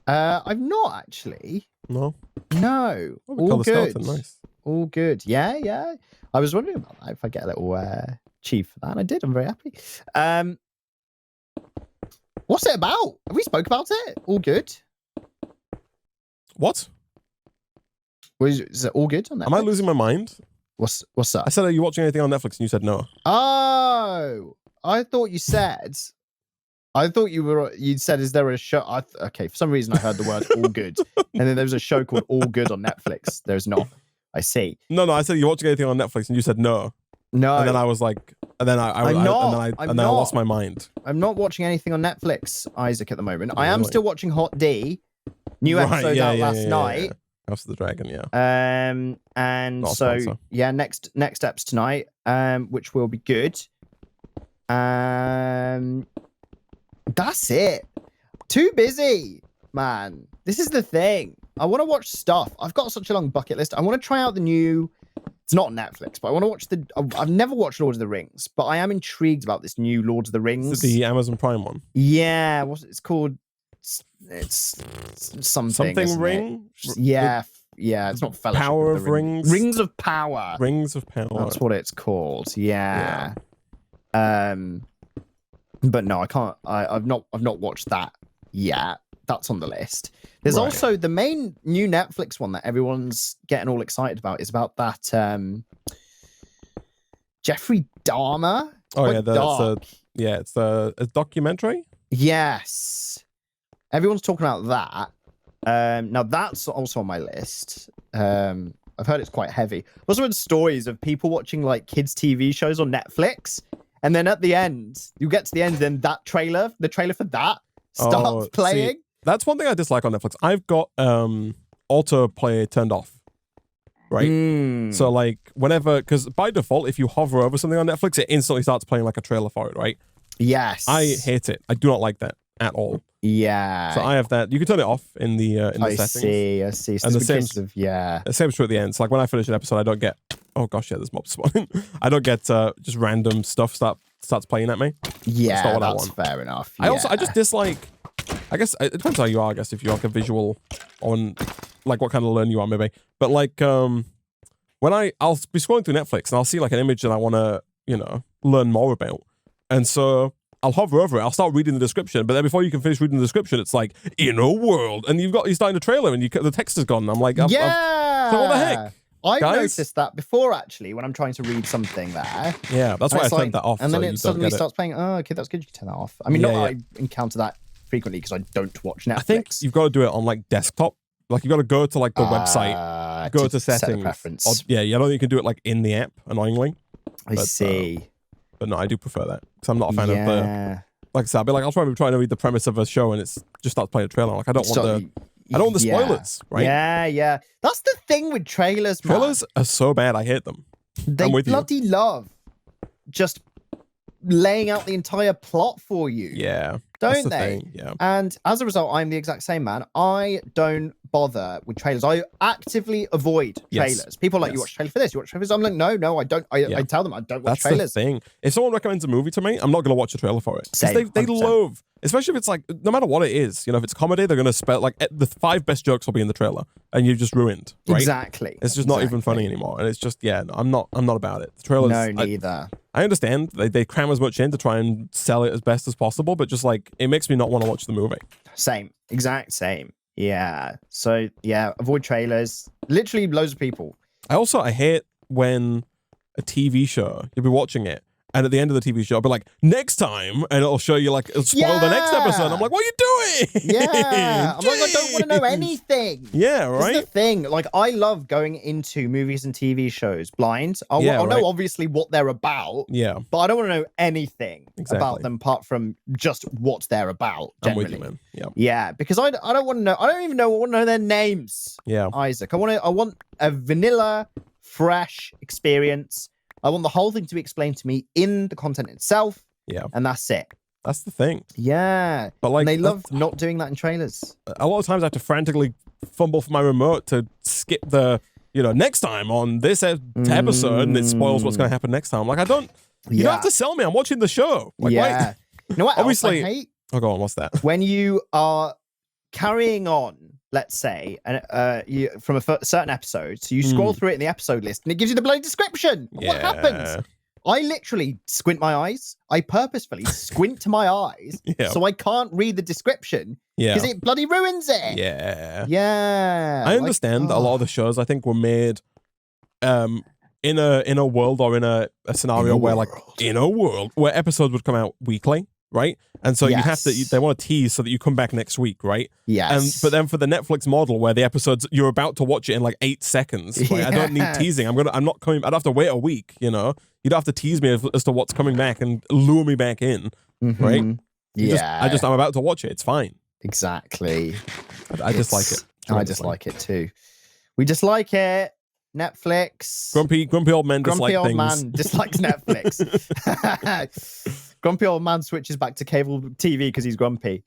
I've not actually. No? No. All good. Nice. All good. Yeah. I was wondering about that, if I get a little chief for that. And I did. I'm very happy. What's it about? Have we spoke about it? All good? What? Is it all good on Netflix? Am I losing my mind? What's that? I said, are you watching anything on Netflix? And you said no. Oh, I thought you said. You said, is there a show? Okay, for some reason I heard the word all good. And then there's a show called All Good on Netflix. There's not. I see. No, I said, are you watching anything on Netflix? And you said no. No. And then I was like, and then I lost my mind. I'm not watching anything on Netflix, Isaac, at the moment. I am still watching Hot D. New episode out last night. House of the Dragon, yeah. And so next steps tonight, which will be good. That's it. Too busy, man. This is the thing. I want to watch stuff. I've got such a long bucket list. I want to try out the new. It's not Netflix, but I want to watch I've never watched Lord of the Rings, but I am intrigued about this new Lord of the Rings. Is it the Amazon Prime one? Yeah, it's called? It's something ring. Yeah. It's not Fellowship Power of Rings. Rings of Power. Rings of Power. That's what it's called. Yeah. But no, I can't. I've not watched that yet. That's on the list. There's also the main new Netflix one that everyone's getting all excited about. Is about that Jeffrey Dahmer. Oh yeah, it's a documentary. Yes. Everyone's talking about that. Now that's also on my list. I've heard it's quite heavy. I've also heard stories of people watching like kids' TV shows on Netflix, and then at the end, you get to the end, then the trailer for that starts playing. See, that's one thing I dislike on Netflix. I've got autoplay turned off. Right? So like whenever, because by default, if you hover over something on Netflix, it instantly starts playing like a trailer for it, right? Yes. I hate it. I do not like that at all. Yeah. So I have that. You can turn it off in the settings. I see. So and the same, the same true at the end. So like when I finish an episode, I don't get, oh gosh, yeah, there's mobs spawning. I don't get just random stuff starts playing at me. Yeah, that's I want. Fair enough. Yeah. I just dislike, I guess, it depends how you are, I guess, if you're like a visual on, like what kind of learner you are maybe. But like, when I'll be scrolling through Netflix and I'll see like an image that I want to, learn more about. And so I'll hover over it. I'll start reading the description, but then before you can finish reading the description, it's like inner world, and you're starting the trailer, and the text is gone. I'm like, so what the heck? I've noticed that before actually when I'm trying to read something there. Yeah, that's why I turned that off. And then it suddenly starts playing. Oh, okay, that's good. You can turn that off. I mean, I encounter that frequently because I don't watch Netflix. I think you've got to do it on like desktop. Like you got to go to like the website, go to settings. Set a preference. I don't think you can do it like in the app. Annoyingly, I see. But no, I do prefer that because I'm not a fan of the. Like I said, I'll be like, I'll try to read the premise of a show, and it's just starts playing a trailer. Like I don't want the spoilers, right? Yeah. That's the thing with trailers, man. Trailers are so bad. I hate them. They bloody love just laying out the entire plot for you. Yeah. Don't they? Thing. Yeah. And as a result, I'm the exact same, man. I don't bother with trailers. I actively avoid trailers. People are like, you watch a trailer for this, you watch trailers. I'm like, no, I don't. I tell them I don't watch trailers. That's the thing. If someone recommends a movie to me, I'm not going to watch a trailer for it. Same, they love, especially if it's like, no matter what it is, if it's comedy, they're going to spell like the 5 best jokes will be in the trailer, and you've just ruined. Right? Exactly. It's just not even funny anymore, and it's just I'm not about it. The trailers. No, neither. I understand they cram as much in to try and sell it as best as possible, but just like it makes me not want to watch the movie. Same, exact same. Yeah. So yeah, avoid trailers. Literally, loads of people. I hate when a TV show you'll be watching it, and at the end of the TV show, I'll be like, next time, and it'll show you like it'll spoil the next episode. I'm like, what are you doing? Yeah. I'm like, I don't want to know anything. Yeah, right. That's the thing. Like, I love going into movies and TV shows blind. I'll know obviously what they're about. Yeah. But I don't want to know anything about them apart from just what they're about. Generally. I'm with you, man. Yeah. Yeah, because I don't want to know. I don't even want to know their names. Yeah. Isaac. I want a vanilla, fresh experience. I want the whole thing to be explained to me in the content itself. Yeah. And that's it. That's the thing. Yeah. But like, and they love not doing that in trailers. A lot of times I have to frantically fumble for my remote to skip the, next time on this episode, and it spoils what's going to happen next time. Like, you don't have to sell me. I'm watching the show. Like, yeah. You know what obviously, else I hate? Oh, go on. What's that? When you are carrying on, let's say, from a certain episode, so you scroll through it in the episode list, and it gives you the bloody description of what happens. I literally squint my eyes. I purposefully squint to my eyes so I can't read the description because it bloody ruins it. Yeah. Yeah. I understand a lot of the shows I think were made in a world or in a scenario where where episodes would come out weekly. Right. And so they want to tease so that you come back next week. Right. Yes. But then for the Netflix model where the episodes, you're about to watch it in like 8 seconds. Right? I don't need teasing. I'm not coming. I'd have to wait a week. You don't have to tease me as to what's coming back and lure me back in. Right. I'm about to watch it. It's fine. Exactly. I dislike it. I dislike it too. We dislike it. Netflix. Grumpy old men dislike things. Grumpy old man dislikes Netflix. Grumpy old man switches back to cable TV because he's grumpy.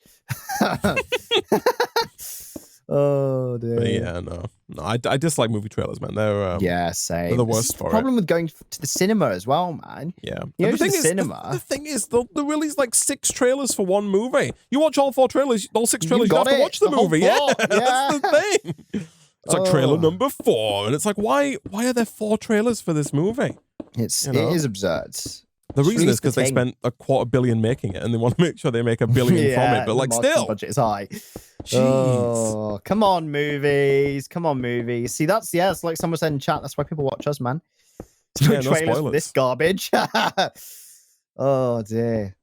Oh dear. But yeah, no. I dislike movie trailers, man. They're same. They're the worst for it. Problem with going to the cinema as well, man. Yeah. The thing is, they'll release like 6 trailers for one movie. You watch all 4 trailers, all 6 trailers. You have to watch the movie. Yeah, that's the thing. It's like trailer number 4, and it's like, why are there 4 trailers for this movie? It is absurd. The reason is because they spent $250 million making it, and they want to make sure they make $1 billion from it. But like, still, budget is high. Jeez. Oh, come on, movies! Come on, movies! See, it's like someone said in chat. That's why people watch us, man. No trailers for this garbage. Oh dear.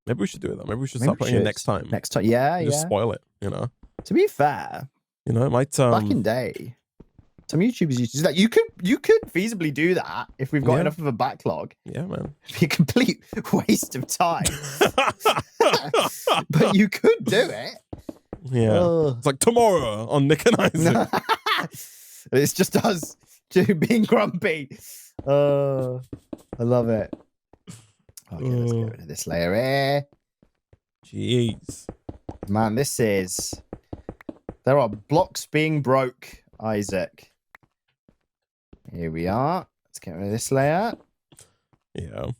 Maybe we should do it though. Maybe we should Maybe start putting it next time. Next time, yeah, Just spoil it, you know. To be fair, you know, it might. Back in day, some YouTubers used to do that. You could feasibly do that if we've got enough of a backlog. Yeah, man. It'd be a complete waste of time. But you could do it. Yeah. It's like tomorrow on Nick and Isaac. It's just us being grumpy. I love it. Okay, let's get rid of this layer here. Jeez. Man, there are blocks being broke, Isaac. Here we are. Let's get rid of this layer. Yeah.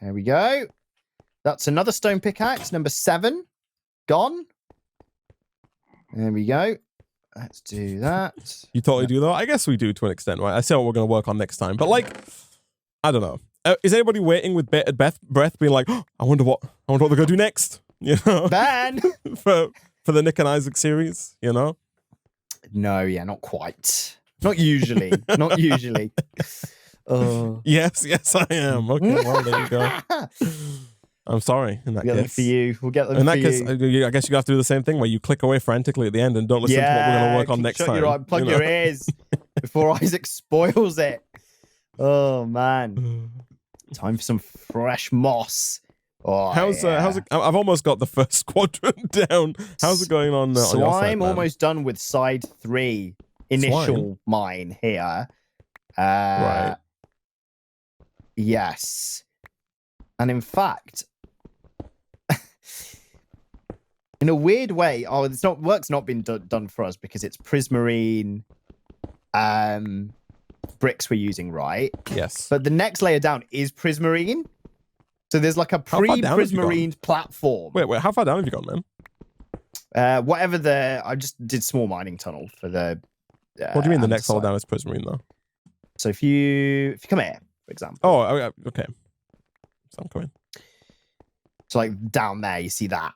There we go. That's another stone pickaxe, number 7. Gone. There we go. Let's do that. You totally do that? I guess we do to an extent, right? I see what we're going to work on next time. But like, I don't know. Is anybody waiting with bated breath being like, oh, I wonder what they're going to do next? You know? Ben! for the Nick and Isaac series, you know? No, yeah, not quite. Not usually. Not usually. Yes, I am. Okay, well, there you go. I'm sorry. In that we'll get case, them for you. We'll get them in for that case, you. I guess you have to do the same thing where you click away frantically at the end and don't listen to what we're going to work on next time. Plug your ears before Isaac spoils it. Oh man, time for some fresh moss. Oh, how's it? I've almost got the first quadrant down. How's it going on? So on your side, I'm almost done with side 3. Initial mine here. Right. Yes. And in fact, in a weird way, work's not been done for us because it's Prismarine bricks we're using, right? Yes. But the next layer down is Prismarine. So there's like a pre-Prismarine platform. Wait, how far down have you gone, man? I just did small mining tunnel for the. What do you mean the next level down is Prismarine though? So if you come here, for example. Oh, okay. So I'm coming. So like down there, you see that.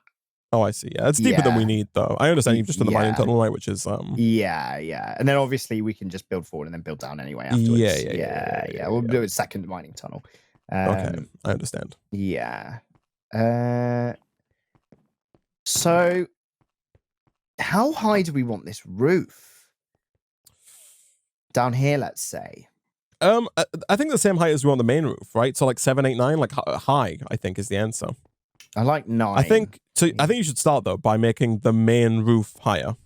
Oh, I see. Yeah, it's deeper than we need, though. I understand you've just done the mining tunnel, right? Which is Yeah. And then obviously we can just build forward and then build down anyway afterwards. Yeah. We'll do a second mining tunnel. Okay, I understand. Yeah. So how high do we want this roof? Down here, let's say. I think the same height as we want the main roof, right? So like 7, 8, 9, like high, I think is the answer. I like 9. I think you should start though by making the main roof higher.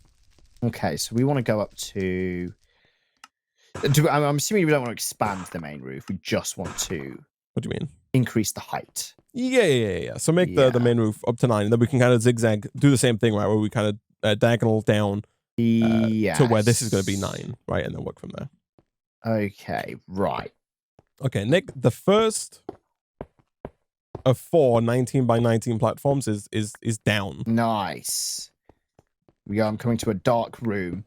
Okay, so we want to go up to. I'm assuming we don't want to expand the main roof. We just want to. What do you mean? Increase the height. Yeah. So make the main roof up to 9, and then we can kind of zigzag, do the same thing, right? Where we kind of diagonal down to where this is going to be 9, right? And then work from there. Okay, right. Okay, Nick, the first of 4 19 by 19 platforms is down. Nice. I'm coming to a dark room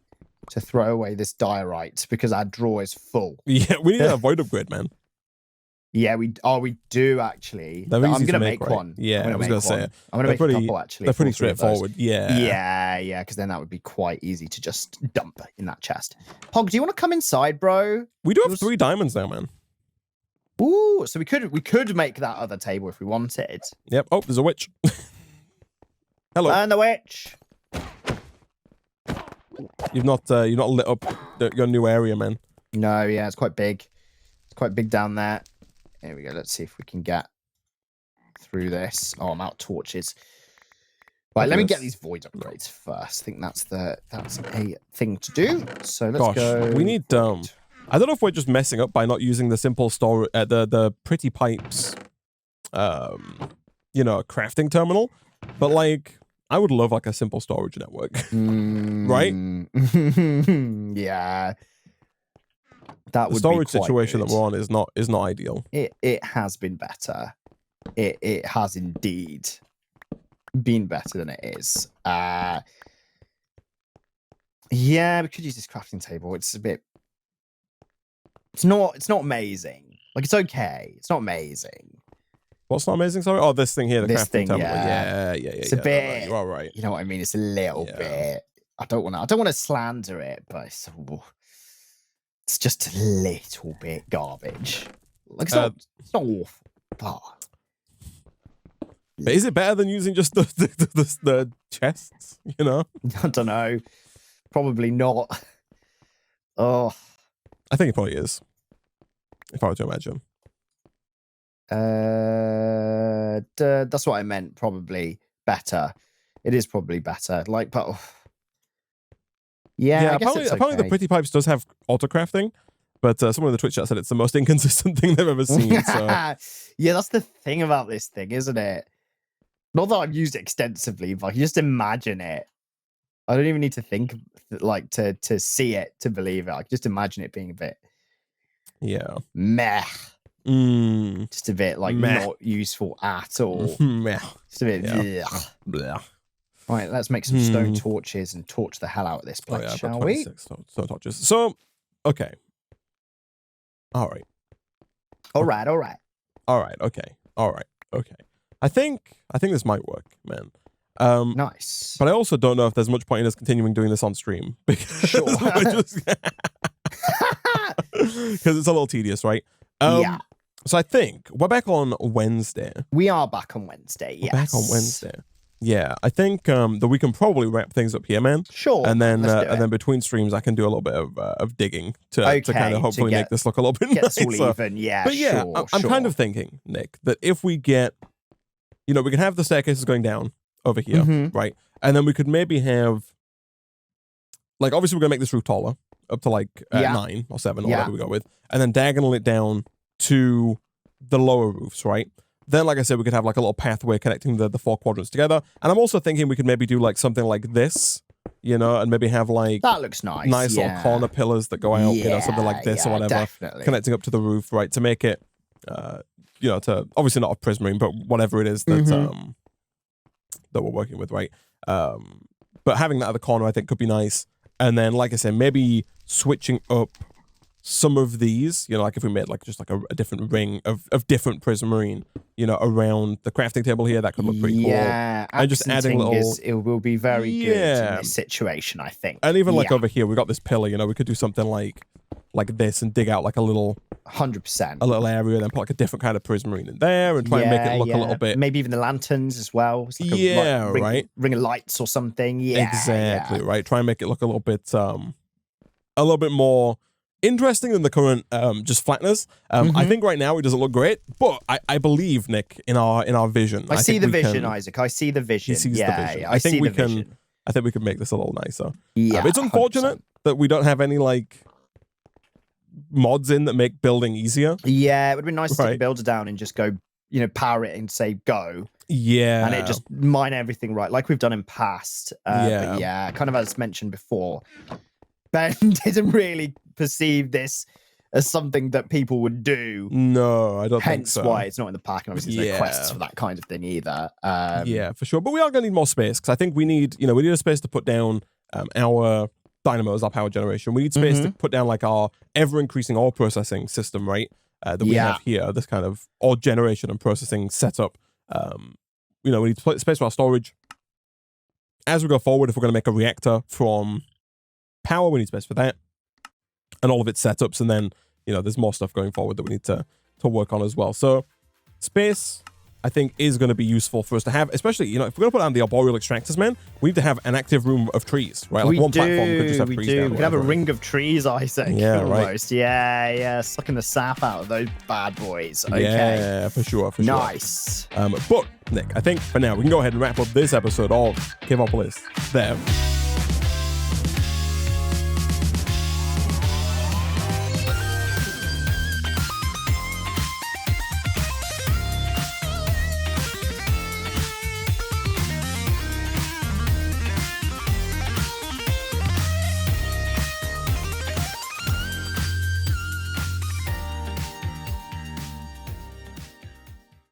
to throw away this diorite because our drawer is full. Yeah, we need a void upgrade, man. Yeah, we do actually. I'm gonna make one. Yeah, I was gonna say it. I'm gonna make a couple actually. They're pretty straightforward. Yeah, because then that would be quite easy to just dump in that chest. Hog, do you want to come inside, bro? We do have 3 diamonds now, man. Ooh, so we could make that other table if we wanted. Yep. Oh, there's a witch. Hello. And the witch. You've not lit up your new area, man. No, yeah, it's quite big. It's quite big down there. Here we go. Let's see if we can get through this. Oh, I'm out of torches. Right, let me get these void upgrades first. I think that's a thing to do. So let's go. We need I don't know if we're just messing up by not using the simple store the pretty pipes crafting terminal, but like I would love like a simple storage network. Right? Yeah. That would the storage be quite situation good. that we're on is not ideal. It has been better. It has indeed been better than it is. Yeah, we could use this crafting table. It's a bit. It's not amazing. Like it's okay. It's not amazing. What's not amazing? Sorry. Oh, this thing here, the crafting table. Yeah. It's a bit. You are right. You know what I mean? It's a little bit. I don't want to slander it, but it's just a little bit garbage. Like it's not awful. But But is it better than using just the chests, you know? I don't know. Probably not. Oh. I think it probably is. If I were to imagine. That's what I meant. Probably better. It is probably better. Like, but yeah, I guess apparently the Pretty Pipes does have auto crafting, but someone in the Twitch chat said it's the most inconsistent thing they've ever seen. So. Yeah, that's the thing about this thing, isn't it? Not that I've used it extensively, but I can just imagine it. I don't even need to think, like, to see it to believe it. I can just imagine it being a bit, meh. Just a bit like not useful at all. Meh. Just a bit. Blech. Right, let's make some stone torches and torch the hell out of this place, shall we? Stone torches. So, okay. All right. Okay. I think this might work, man. Nice. But I also don't know if there's much point in us continuing doing this on stream because because it's a little tedious, right? Yeah. So I think we're back on Wednesday. We are back on Wednesday. Yes. We're back on Wednesday. Yeah, I think that we can probably wrap things up here, man. Sure. And then between streams, I can do a little bit of digging to kind of hopefully make this look a little bit nicer. Get all even. Yeah. But yeah, I'm kind of thinking, Nick, that if we get, we can have the staircases going down over here, right? And then we could maybe have, like, obviously we're gonna make this roof taller, up to like 9 or 7 or whatever we go with, and then diagonal it down to the lower roofs, right? Then, like I said, we could have like a little pathway connecting the 4 quadrants together. And I'm also thinking we could maybe do like something like this, and maybe have like that looks nice. Nice little corner pillars that go out, something like this or whatever, definitely. Connecting up to the roof, right? To make it, to obviously not a prismarine, but whatever it is that that we're working with, right? But having that at the corner, I think, could be nice. And then, like I said, maybe switching up some of these, like if we made like just like a different ring of different prismarine, around the crafting table here, that could look pretty cool. Yeah, and just adding little, it will be very good in this situation, I think. And even like over here, we got this pillar. We could do something like this and dig out like a little 100% a little area, and then put like a different kind of prismarine in there and try and make it look a little bit, maybe even the lanterns as well. It's like right, ring of lights or something. Exactly right. Try and make it look a little bit more interesting than the current just flatness. I think right now it doesn't look great, but I believe, Nick, in our vision. I see the vision, Isaac. I see the vision. He sees the vision. I think we can make this a little nicer. Yeah, it's unfortunate that we don't have any like mods in that make building easier. Yeah, it would be nice to take the builder down and just go, power it and say go. Yeah. And it just mine everything right, like we've done in past. But yeah, kind of as mentioned before, Ben didn't really perceive this as something that people would do. No, I don't think so. Hence why it's not in the pack, and obviously there's no quests for that kind of thing either. Yeah, for sure. But we are going to need more space, because I think we need a space to put down our dynamos, our power generation. We need space to put down like our ever-increasing ore processing system, right? That we have here, this kind of ore generation and processing setup. We need space for our storage. As we go forward, if we're going to make a reactor from power, we need space for that. And all of its setups, and then, there's more stuff going forward that we need to work on as well. So, space, I think, is going to be useful for us to have, especially, if we're going to put down the arboreal extractors, man, we need to have an active room of trees, right? Like one platform could just have trees down. We could have a ring of trees, I think. Yeah, almost. Right. Yeah, sucking the sap out of those bad boys. Okay. Yeah, for sure. Nice. But, Nick, I think for now, we can go ahead and wrap up this episode of Caveopolis there.